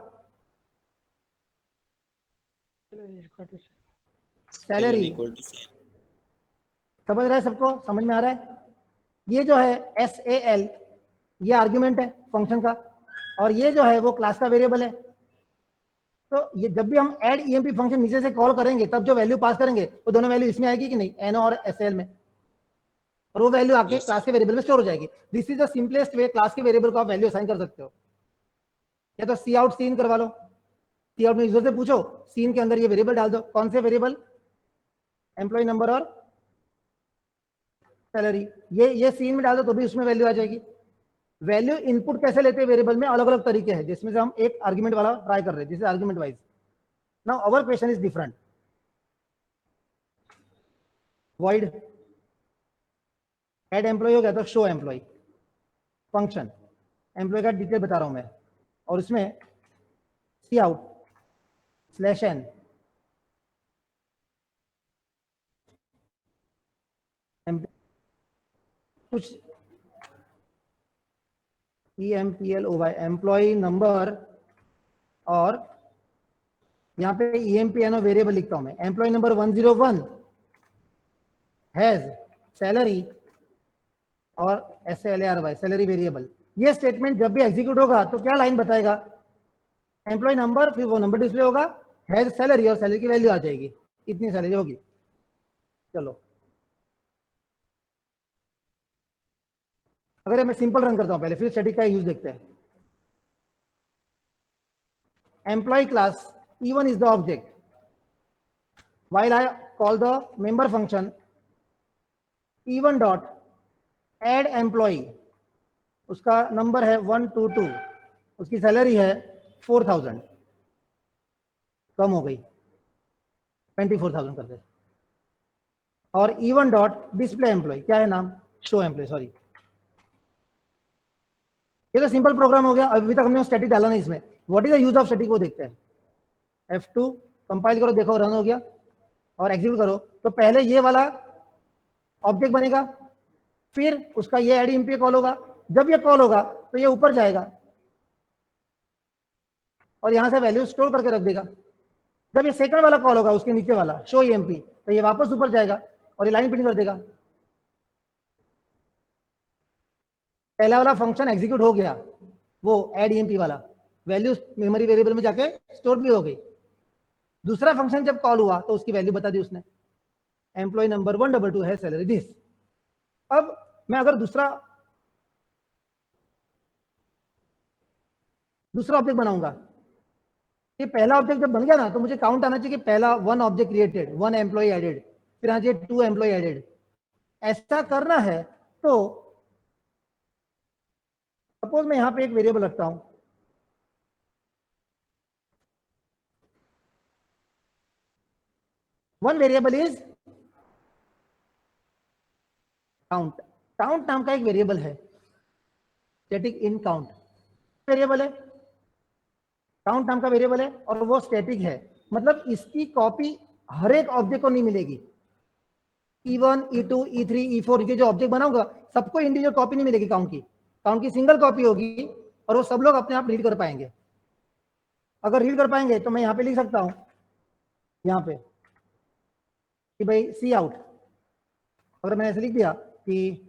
S1: Salary
S3: Equal to sale.
S1: समझ रहा है? सबको समझ में आ रहा है? ये जो है SAL ये आर्गुमेंट है फंक्शन का, और ये जो है वो क्लास का वेरिएबल है। तो ये जब भी हम ऐड ईएमपी फंक्शन नीचे से कॉल करेंगे तब जो वैल्यू पास करेंगे वो दोनों वैल्यू इसमें आएगी कि नहीं? एनओ और एसएल में, और वो वैल्यू आके क्लास के वेरिएबल में स्टोर हो जाएगी। This is the simplest way class के वेरिएबल को आप वैल्यू असाइन कर सकते हो। या तो सी आउट सीन करवा लो, सी आउट में यूजर से पूछो, सीन के अंदर ये वेरिएबल डाल दो। कौन से वेरिएबल? एम्प्लॉय नंबर और सैलरी। ये सीन में डाल दो तो भी उसमें वैल्यू आ जाएगी। वैल्यू इनपुट कैसे लेते हैं वेरिएबल में? अलग अलग तरीके हैं, जिसमें से हम एक आर्गुमेंट वाला ट्राई कर रहे हैं, जिसे argument wise. Now our question is different. void add employ हो गया तो शो एम्प्लॉय फंक्शन, एम्प्लॉय का डिटेल बता रहा हूं मैं, और उसमें सी आउट स्लैश एन कुछ EMPLOY एम्प्लॉय नंबर, और यहाँ पे EMPNO वेरिएबल लिखता हूं मैं। एम्प्लॉय नंबर 101 हैज सैलरी और SALARY सैलरी वेरिएबल। ये स्टेटमेंट जब भी एग्जीक्यूट होगा तो क्या लाइन बताएगा? एम्प्लॉय नंबर, फिर वो नंबर डिस्प्ले होगा, हैज सैलरी, और सैलरी की वैल्यू आ जाएगी, इतनी सैलरी होगी। चलो अगर मैं सिंपल रन करता हूं पहले, फिर स्टैटिक का यूज देखते हैं। Employee class E1 is the object. While I call the member function E1 dot add employee, उसका नंबर है 122, उसकी सैलरी है 4000, कम हो गई 24,000 कर दे। और E1 डॉट डिस्प्ले एम्प्लॉय, क्या है नाम? Show employ. सॉरी, ये तो सिंपल प्रोग्राम हो गया। अभी तक हमने स्टैटिक डाला नहीं इसमें। What is the use of static वो देखते हैं। F2 कंपाइल करो, देखो रन हो गया, और एग्जीक्यूट करो। तो पहले ये वाला ऑब्जेक्ट बनेगा, फिर उसका ये एड ईएमपी कॉल होगा। जब ये कॉल होगा तो ये ऊपर जाएगा और यहां से वैल्यू स्टोर करके रख देगा। जब ये सेकंड वाला कॉल होगा, उसके नीचे वाला शो ईएमपी, तो ये वापस ऊपर जाएगा और ये लाइन प्रिंट कर देगा। पहला वाला फंक्शन एग्जीक्यूट हो गया, वो एड ईएमपी वाला, वैल्यू मेमोरी वेरिएबल में जाके स्टोर भी हो गई। दूसरा फंक्शन जब कॉल हुआ तो उसकी वैल्यू बता दी उसने, एम्प्लॉय नंबर 122 है सैलरी दिस। अब मैं अगर दूसरा ऑब्जेक्ट बनाऊंगा, ये पहला ऑब्जेक्ट जब बन गया ना, तो मुझे काउंट आना चाहिए कि पहला 1 ऑब्जेक्ट क्रिएटेड, 1 एम्प्लॉय एडेड, फिर आना चाहिए 2 एम्प्लॉय एडेड। ऐसा करना है तो सपोज मैं यहां पे एक वेरिएबल रखता हूं, one variable is count. Count नाम का एक वेरिएबल है, स्टैटिक इन काउंट वेरिएबल है, काउंट नाम का वेरिएबल है, और वो स्टैटिक है। मतलब इसकी कॉपी हर एक ऑब्जेक्ट को नहीं मिलेगी। E1, E2, E3, E4 के जो ऑब्जेक्ट बनाऊंगा सबको इंडिविजुअल कॉपी नहीं मिलेगी काउंट की। काउंट की सिंगल कॉपी होगी और वो सब लोग अपने आप रीड कर पाएंगे। अगर रीड कर पाएंगे तो मैं यहाँ पे लिख सकता हूँ, यहाँ पे कि भाई सी आउट, अगर मैंने ऐसे लिख दिया कि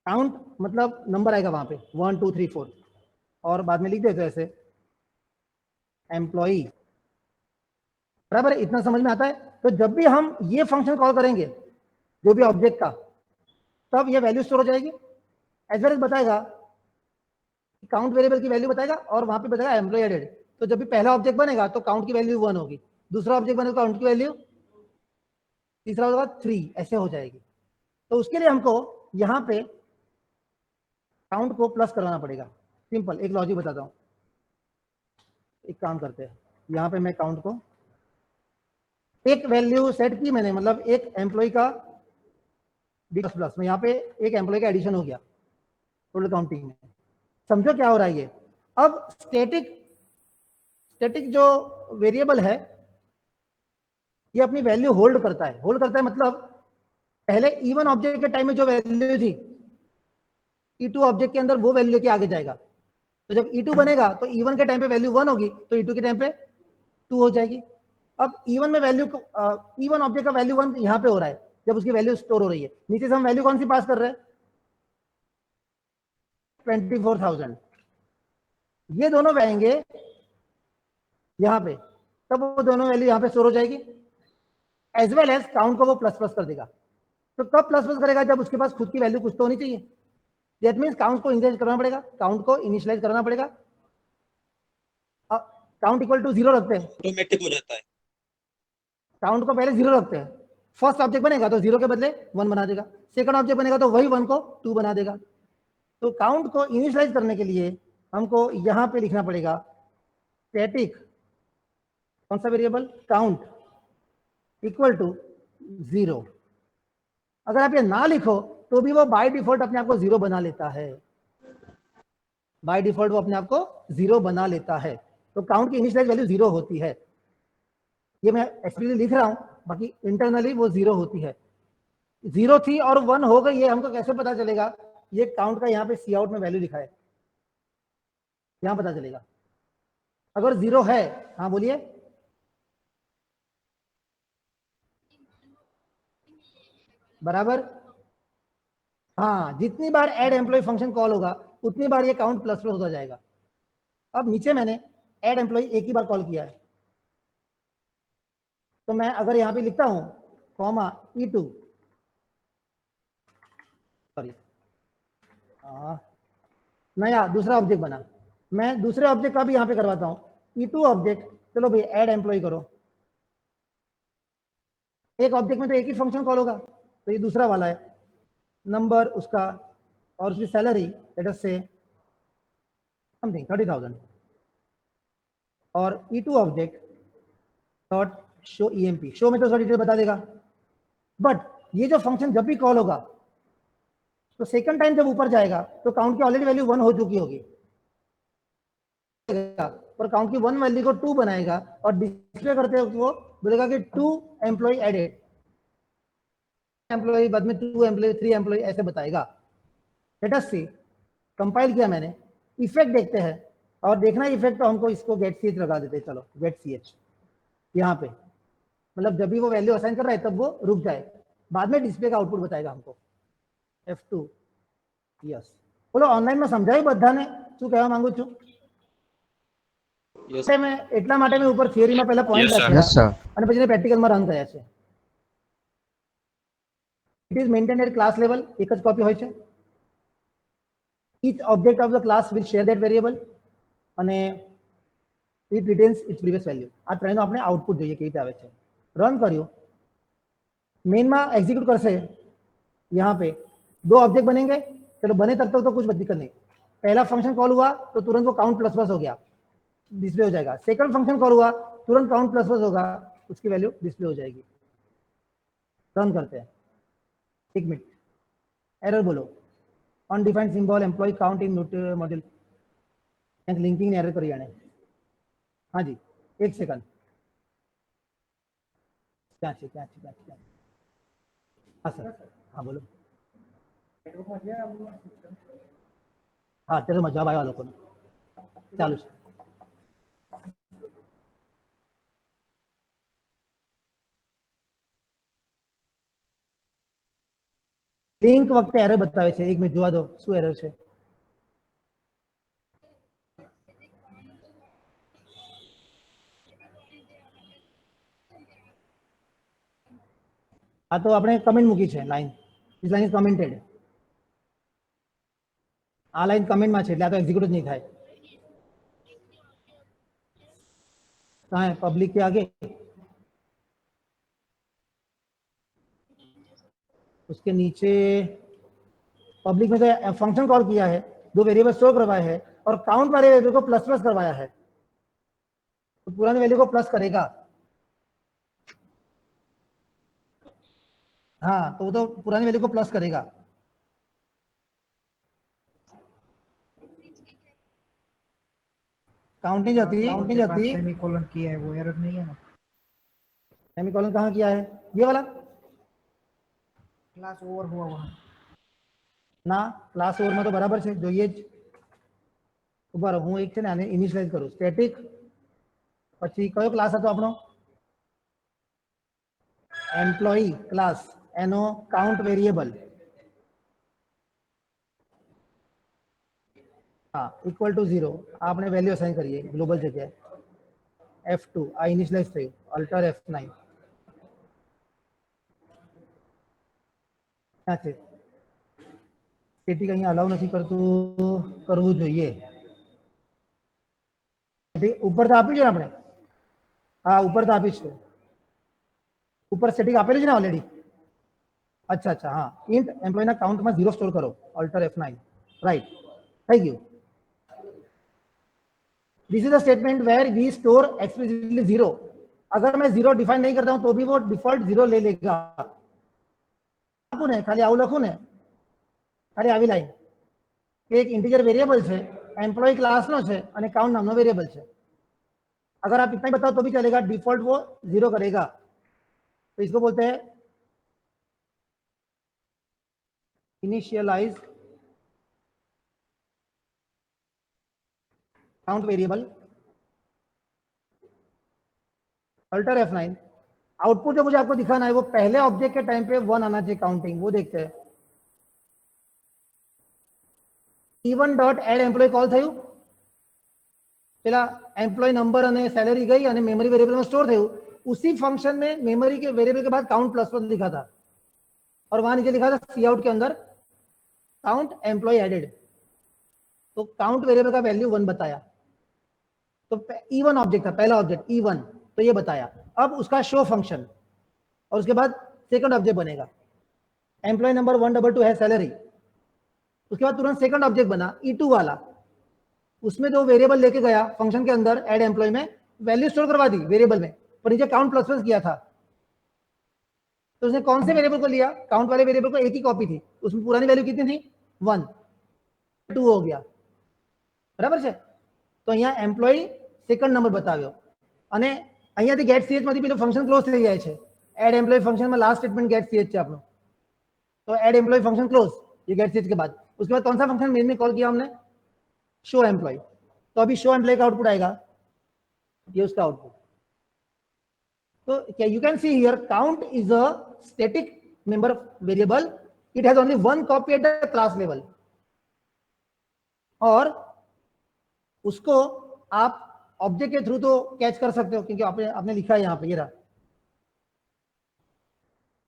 S1: काउंट मतलब नंबर आएगा वहां पे 1 2 3 4, और बाद में लिख देते ऐसे एम्प्लॉई, बराबर है। इतना समझ में आता है। तो जब भी हम ये फंक्शन कॉल करेंगे जो भी ऑब्जेक्ट का, तब ये वैल्यू स्टोर हो जाएगी। एज वेल एज बताएगा काउंट वेरिएबल की वैल्यू बताएगा, और वहां पे बताएगा एम्प्लॉय एडेड। तो जब भी पहला ऑब्जेक्ट बनेगा तो काउंट की वैल्यू 1 होगी, दूसरा ऑब्जेक्ट बनेगा काउंट की वैल्यू, तीसरा होगा 3, ऐसे हो जाएगी। तो उसके लिए हमको यहाँ पे काउंट को प्लस करवाना पड़ेगा। सिंपल एक लॉजिक बताता हूँ। एक काम करते हैं, यहाँ पे मैं काउंट को एक वैल्यू सेट की मैंने, मतलब एक एम्प्लॉय का प्लस प्लस में यहाँ पे एक एम्प्लॉय का एडिशन हो गया टोटल काउंटिंग में। समझो क्या हो रहा है ये। अब स्टैटिक जो वेरिएबल है ये अपनी वैल्यू होल्ड करता है। होल्ड करता है मतलब पहले इवन ऑब्जेक्ट के टाइम में जो वैल्यू थी E2 ऑब्जेक्ट के अंदर वो वैल्यू लेके आगे जाएगा। तो जब E2 बनेगा तो E1 के टाइम पे वैल्यू 1 होगी तो E2 के टाइम पे 2 हो जाएगी। अब E1 में वैल्यू E1 ऑब्जेक्ट का वैल्यू 1 यहाँ पे हो रहा है जब उसकी वैल्यू स्टोर हो रही है। नीचे से हम वैल्यू कौन सी पास कर रहे हैं, 24,000। ये दोनों आएंगे यहाँ पे, तब वो दोनों वैल्यू यहाँ पे स्टोर हो जाएगी। एज वेल एज काउंट को वो प्लस प्लस कर देगा। तो कब प्लस प्लस करेगा, जब उसके पास खुद की वैल्यू कुछ तो होनी चाहिए। दैट मीन्स काउंट को इनिशियलाइज करना पड़ेगा, काउंट को इनिशियलाइज करना पड़ेगा। काउंट इक्वल टू 0 रखते हैं,
S3: ऑटोमेटिक हो जाता है।
S1: काउंट को पहले 0 रखते हैं। फर्स्ट ऑब्जेक्ट बनेगा तो 0 के बदले 1 बना देगा, सेकंड ऑब्जेक्ट बनेगा तो वही 1 को 2 बना देगा। तो काउंट को इनिशियलाइज करने के लिए हमको यहाँ पे लिखना पड़ेगा स्टैटिक कौन सा वेरिएबल, काउंट इक्वल टू 0। अगर आप ये ना लिखो तो भी वो बाय डिफॉल्ट अपने आप को 0 बना लेता है। बाय डिफॉल्ट वो अपने आप को 0 बना लेता है। तो काउंट की इनिशियलाइज वैल्यू 0 होती है। ये मैं एक्सप्लिसिटली लिख रहा हूं, बाकी इंटरनली वो 0 होती है। 0 थी और 1 हो गई है, हमको कैसे पता चलेगा। ये काउंट का यहाँ पे सी आउट में वैल्यू लिखा है, यहां पता चलेगा। अगर 0 है, हाँ बोलिए, बराबर। हाँ, जितनी बार ऐड एम्प्लॉय फंक्शन कॉल होगा उतनी बार ये काउंट प्लस प्लस होता जाएगा। अब नीचे मैंने ऐड एम्प्लॉय एक ही बार कॉल किया है, तो मैं अगर यहाँ पे लिखता हूं कॉमा E2, सॉरी नया दूसरा ऑब्जेक्ट बना, मैं दूसरे ऑब्जेक्ट का भी यहाँ पे करवाता हूँ E2 ऑब्जेक्ट। चलो भाई ऐड एम्प्लॉय करो। एक ऑब्जेक्ट में तो एक ही फंक्शन कॉल होगा, तो ये दूसरा वाला है, नंबर उसका और उसकी सैलरी लेट अस से समथिंग 30,000, और E2 object dot show EMP। Show में तो सारी डिटेल बता देगा, बट ये जो फंक्शन जब भी कॉल होगा तो सेकंड टाइम जब ऊपर जाएगा तो काउंट की ऑलरेडी वैल्यू 1 हो चुकी होगी, और काउंट की 1 वैल्यू को 2 बनाएगा और डिस्प्ले करते वक्त वो बोलेगा कि 2 एम्प्लॉय एडेड, एम्प्लॉय बाद में 2 एम्प्लॉय 3 एम्प्लॉय ऐसे बताएगा। लेट अस सी, कंपाइल किया मैंने, इफेक्ट देखते हैं, और देखना इफेक्ट तो हमको इसको गेट ch लगा देते हैं। चलो गेट ch यहाँ पे, मतलब जब भी वो वैल्यू असाइन कर रहा है तब वो रुक जाए, बाद में डिस्प्ले का आउटपुट बताएगा हमको। F2 यस, बोलो ऑनलाइन में समझाયું બધાને શું કહેવા માંગુ છું?
S3: Yes.
S1: મેં એટલા માટે મેં ઉપર થિયરીમાં પહેલા પોઈન્ટ
S3: Yes, sir.
S1: લખ્યા
S2: Yes, sir.
S1: અને પછી પ્રેક્ટિકલમાં રન કર્યા છે। It is maintained at class level, એક જ કોપી હોય છે। each object of the class will share that variable અને it retains its previous value। આ ત્રણનો આપણે આઉટપુટ જોઈએ કેવી રીતે આવે છે। રન કર્યું, મેઇનમાં એક્ઝિક્યુટ કરશે, यहाँ पे 2 ऑब्जेक्ट बनेंगे, चलो बने तब तक तो कुछ दिक्कत नहीं। पहला फंक्शन कॉल हुआ तो तुरंत वो काउंट प्लस प्लस हो गया, डिस्प्ले हो जाएगा। सेकंड फंक्शन कॉल हुआ तुरंत काउंट प्लस प्लस होगा, उसकी वैल्यू डिस्प्ले हो जाएगी। रन करते हैं, 1 मिनट, एरर बोलो, undefined symbol employ count in module linking error करी जाने। हाँ जी 1 सेकंड, क्या हाँ सर, हाँ बोलो। हाँ चलो मजा आया लोगों ने, चालू છે। લિંક વખતે એરર બતાવે છે, 1 મિનિટ જોવા દો શું એરર છે। हाँ तो આપણે કમેન્ટ મૂકી છે line, this line is commented। આ લાઈન કમેન્ટમાં છે એટલે આ તો એક્ઝિક્યુટ જ નહીં થાય। कहाँ है? पब्लिक के आगे, उसके नीचे पब्लिक में से फंक्शन कॉल किया है, दो वेरिएबल स्टोर करवाए है और काउंट वाले वेरिएबल को प्लस प्लस करवाया है, तो पुराने वैल्यू को प्लस करेगा। हाँ, तो वो तो पुरानी वैल्यू को प्लस करेगा। काउंट नहीं जाती।
S2: सेमीकोलन किया है वो एरर नहीं है ना?
S1: सेमीकोलन कहाँ किया है? ये वाला
S2: क्लास ओवर हुआ वहाँ।
S1: ना, क्लास ओवर में तो बराबर है जो ये ऊपर हूँ एक છે ને આને ઇનિશિયલાઇઝ કરું સ્ટેટિક, પછી કયો ક્લાસ હતો આપણો? એમ્પ્લોયી ક્લાસ, એનો કાઉન્ટ વેરિયેબલ हाँ इक्वल टू 0 आपने वैल्यू असाइन करिए ग्लोबल जगह F2 आ इनिशियलाइज થયું અલ્ટર F9 क्या છે સ્ટેટિક અહીંયા અલાઉ નથી કરવું જોઈએ। ऊपर तो આપી છે ને આપણે? हाँ ऊपर तो આપી છે, ऊपर स्टेटिक આપેલું છે ને ऑलरेडी। अच्छा हाँ, इंट एम्प्लॉय ना काउंट में 0 स्टोर करो अल्टर F9 राइट થઈ ગયું। This is the statement where we store explicitly 0। अगर मैं 0 डिफाइन नहीं करता हूं तो भी वो डिफॉल्ट 0 ले लेगा। खाली આવું લખું ને, ખાલી આવી લાઈન એક इंटीजर वेरिएबल છે, एम्प्लॉय क्लास નો છે અને काउंट नामનો वेरिएबल છે। अगर आप इतना ही बताओ तो भी चलेगा, डिफॉल्ट वो 0 करेगा। तो इसको बोलते हैं initialise count variable alter F9। Output जो मुझे आपको दिखाना है वो पहले ऑब्जेक्ट के टाइम पे 1 आना चाहिए काउंटिंग, वो देखते हैं। E1 dot add employ call થયું, પેલા एम्प्लॉय नंबर અને सैलरी गई અને मेमोरी वेरिएबल में स्टोर થયું। उसी फंक्शन में मेमोरी के वेरिएबल के बाद काउंट प्लस प्लस लिखा था और वहां नीचे लिखा था सी आउट के अंदर काउंट एम्प्लॉय एडेड, तो काउंट वेरिएबल का वैल्यू 1 बताया। तो E1 ऑब्जेक्ट था, पहला ऑब्जेक्ट E1, तो ये बताया। अब उसका शो फंक्शन और उसके बाद सेकंड ऑब्जेक्ट बनेगा, एम्प्लॉय नंबर 122 है सैलरी, उसके बाद तुरंत सेकंड ऑब्जेक्ट बना E2 वाला, उसमें जो वेरिएबल लेके गया फंक्शन के अंदर ऐड एम्प्लॉय में वैल्यू स्टोर करवा दी वेरिएबल में, पर नीचे काउंट प्लस प्लस किया था। तो उसने कौन से वेरिएबल को लिया? काउंट वाले वेरिएबल को, एक ही कॉपी थी, उसमें पुरानी वैल्यू कितनी थी? 1, 2 हो गया, बराबर છે। तो અહીંયા एम्प्लॉय सेकंड नंबर बताव्યો અને અહીંયાથી गेट ch માંથી પેલું ફંક્શન ક્લોઝ થઈ જાય છે। એડ એમ્પ્લોય ફંક્શન में लास्ट स्टेटमेंट गेट ch છે આપણો, तो एड एम्प्लॉय फंक्शन क्लोज, ये गेट ch के बाद उसके बाद कौन सा फंक्शन मेन में कॉल किया हमने? Show employ. तो अभी शो एम्प्लॉय का आउटपुट आएगा, ये उसका आउटपुट। तो क्या you can see here count is a static member variable, it has only 1 copy at the class level, और उसको आप ऑब्जेक्ट के थ्रू तो कैच कर सकते हो क्योंकि आपने लिखा है यहाँ पे, ये रहा,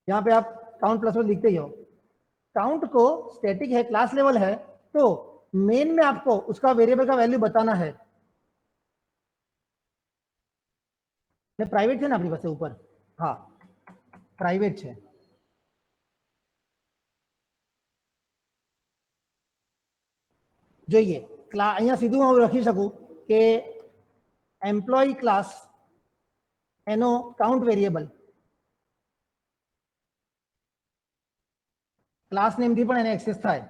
S1: यहाँ पे आप काउंट प्लस प्लस लिखते ही हो। काउंट को स्टैटिक है, क्लास लेवल है, तो मेन में आपको उसका वेरिएबल का वैल्यू बताना है। प्राइवेट है ना अपनी પાસે ऊपर, हाँ प्राइवेट है। જોઈએ અહીંયા સીધું હું લખી શકું કે એમ્પ્લોય ક્લાસ એનો કાઉન્ટ વેરિએબલ ક્લાસ નેમ થી પણ એને એક્સેસ થાય।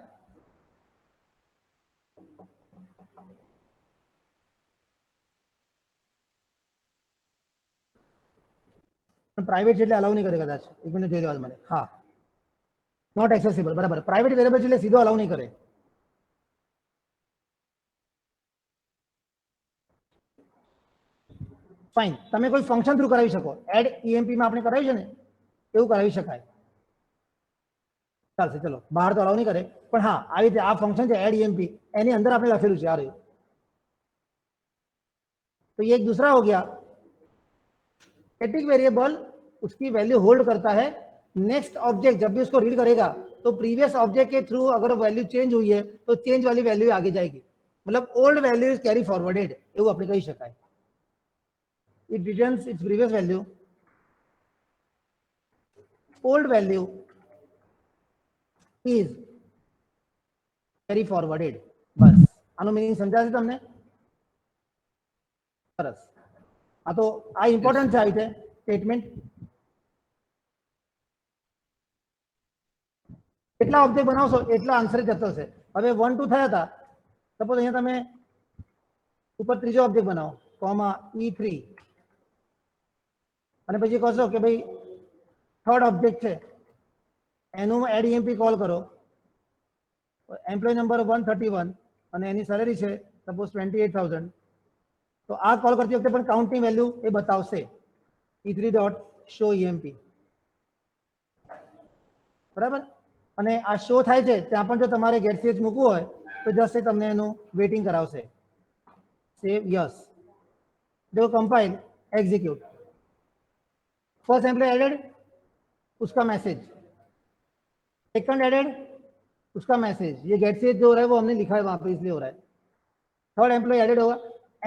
S1: प्राइवेट એટલે અલાઉ નહીં કરે કદાચ, એક મિનિટ જોઈ લેવા મને। હા નોટ એક્સેસિબલ, બરાબર, પ્રાઇવેટ વેરિએબલ એટલે સીધો અલાઉ નહીં કરે। फाइन, તમે કોઈ ફંક્શન થ્રુ કરાવી શકો, એડ EMP માં આપણે કરાવી છે ને એવું કરાવી શકાય, ચાલશે। ચલો બહાર તો અલાઉ નહીં કરે, પણ હા આવી રીતે આ ફંક્શન છે એડ EMP, એની અંદર આપણે લખેલું છે આ રહ્યું। तो ये एक दूसरा हो गया, स्टैटिक वेरिएबल उसकी वैल्यू होल्ड करता है, नेक्स्ट ऑब्जेक्ट जब भी उसको रीड करेगा तो प्रीवियस ऑब्जेक्ट के थ्रू अगर वैल्यू चेंज हुई है तो चेंज वाली वैल्यू आगे जाएगी, मतलब old value is carry forwarded, એવું આપણે કહી શકાય। it returns its previous value, old value is carry forwarded. બસ આનો મીનિંગ સમજાશે તમને? સરસ. આ તો આ ઇમ્પોર્ટન્ટ છે, આવી છે સ્ટેટમેન્ટ. કેટલા ઓબ્જેક્ટ બનાવશો એટલા આન્સર જતો હશે. હવે 1 2 થયા હતા, સપોઝ અહીંયા તમે ઉપર ત્રીજો ઓબ્જેક્ટ બનાવો, કોમા E3, અને પછી કહો છો કે ભાઈ થર્ડ ઓબ્જેક્ટ છે એનું એડ EMP કોલ કરો, એમ્પ્લોય નંબર 131 અને એની સેલેરી છે સપોઝ 28,000. તો આ કોલ કરતી વખતે પણ કાઉન્ટની વેલ્યુ એ બતાવશે E3 ડોટ શો EMP. બરાબર. અને આ શો થાય છે ત્યાં પણ જો તમારે ગેટ ch મૂકવું હોય તો જસ્ટ તમને એનું વેઇટિંગ કરાવશે. સેવ યસ, देखो compile execute, first employ added उसका मैसेज, सेकंड एडेड उसका मैसेज, ये गेट से जो हो रहा है वो हमने लिखा है वहां पे इसलिए हो रहा है. थर्ड एम्प्लॉय एडेड होगा,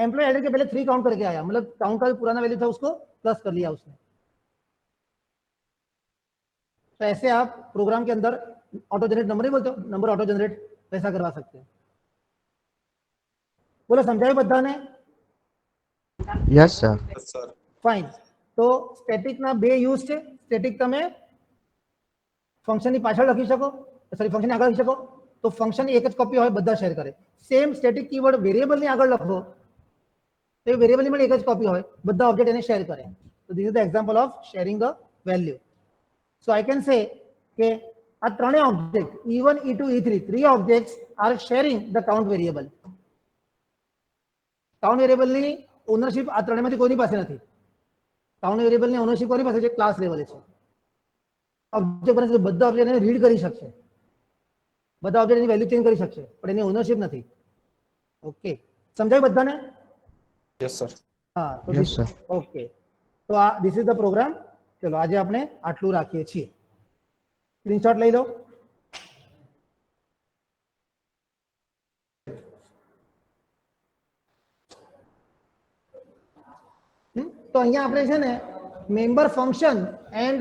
S1: एम्प्लॉय एडेड के पहले 3 काउंट करके आया, मतलब काउंट का जो पुराना वैल्यू था उसको प्लस कर लिया उसने. तो ऐसे आप प्रोग्राम के अंदर ऑटो जनरेट नंबर ही बोलते हो, नंबर ऑटो जनरेट वैसा करवा सकते हैं. बोलो समझाए बधाने?
S4: Yes sir.
S3: Yes, sir.
S1: Fine. તો સ્ટેટિક ના બે યુઝ છે. સ્ટેટિક તમે ફંક્શન ની પાછળ લખી શકો, સોરી ફંક્શન ની આગળ લખી શકો, તો ફંક્શન ની એક જ કોપી હોય, બધા શેર કરે. સેમ સ્ટેટિક કીવર્ડ વેરિયેબલ ની આગળ લખો તો એ વેરિયેબલ ની પણ એક જ કોપી હોય, બધા ઓબ્જેક્ટ એને શેર કરે. તો this is the example of sharing the value. So I can say કે આ ત્રણેય object E1 E2 E3 3 objects are sharing the count variable. Count variable ની ઓનરશિપ આ ત્રણેયમાંથી કોઈની પાસે નથી. કાઉન્ટ વેરિયેબલ ની ઓનરશિપ કોની પાસે છે? ક્લાસ લેવલે છે. ઓબ્જેક્ટ બને બધા ઓબ્જેક્ટ એને રીડ કરી શકશે, બધા ઓબ્જેક્ટ એની વેલ્યુ ચેન્જ કરી શકશે, પણ એની ઓનરશિપ નથી. ઓકે, સમજાયું બધાને?
S3: Yes, sir.
S1: હા, તો
S4: Yes, sir.
S1: ઓકે. તો આ ધીસ ઇઝ ધ પ્રોગ્રામ. ચલો આજે આપણે આટલું રાખીએ છીએ. સ્ક્રીનશોટ લઈ લો. તો અહીંયા આપણે છે ને member function and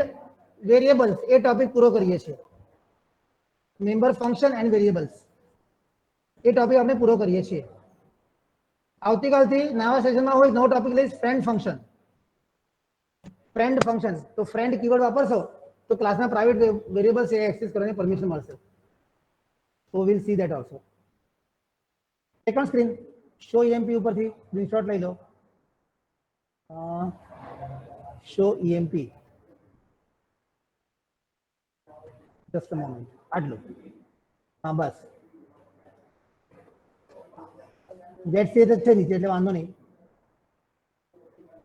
S1: variables A topic પૂરો કરીએ છીએ. Member function and variables A topic આપણે પૂરો કરીએ છીએ. આવતીકાલથી નવા સેશનમાં હોય નવો ટોપિક લઈશ, ફ્રેન્ડ ફંક્શન. ફ્રેન્ડ ફંક્શન, તો ફ્રેન્ડ કીવર્ડ વાપરશો તો ક્લાસના પ્રાઇવેટ વેરિયેબલ્સ એ એક્સેસ કરવાની પરમિશન મળશે. So will see that also. Second screen show EMP ઉપરથી સ્ક્રીનશોટ લઈ લો. show EMP, just a moment. આટલું. હા બસ, get set જ છે નીચે એટલે વાંધો નહીં.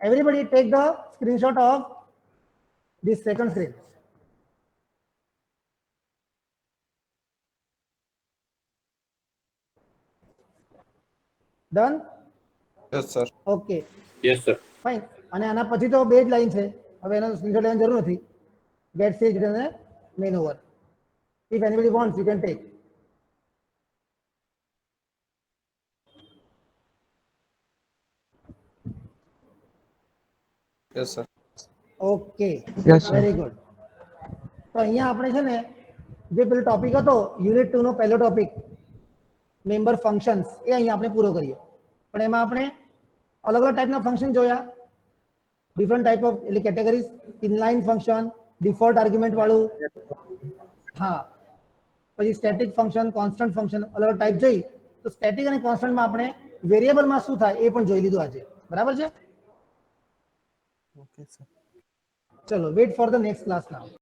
S1: everybody take the screenshot of this second screen. done?
S3: Yes, sir.
S1: Okay.
S3: Yes, sir.
S1: Fine. અને આના પછી તો બે જ લાઈન છે, હવે એનો સ્ક્રીનશોટ લેવાની જરૂર નથી. ગેટ સેજ અને મેન ઓવર. If anybody wants you can take.
S3: Yes, sir.
S1: Okay,
S4: Yes, sir.
S1: Very good. તો અહીંયા આપણે છે ને જે પેલો ટોપિક હતો યુનિટ 2 નો પહેલો ટોપિક મેમ્બર ફંક્શન્સ, એ અહીંયા આપણે પૂરો કરીએ. પણ એમાં આપણે અલગ અલગ ટાઈપના ફંક્શન જોયા, ડિફરન્ટ ટાઈપ ઓફ એટલે categories, inline function, default argument વાળું, હા, પછી સ્ટેટિક ફંક્શન, કોન્સ્ટન્ટ ફંક્શન, અલગ અલગ ટાઈપ જોઈ. તો સ્ટેટિક અને કોન્સ્ટન્ટમાં આપણે વેરિયેબલમાં શું થાય એ પણ જોઈ લીધું આજે. બરાબર છે?
S5: Okay, sir.
S1: ચલો, wait for the next class now.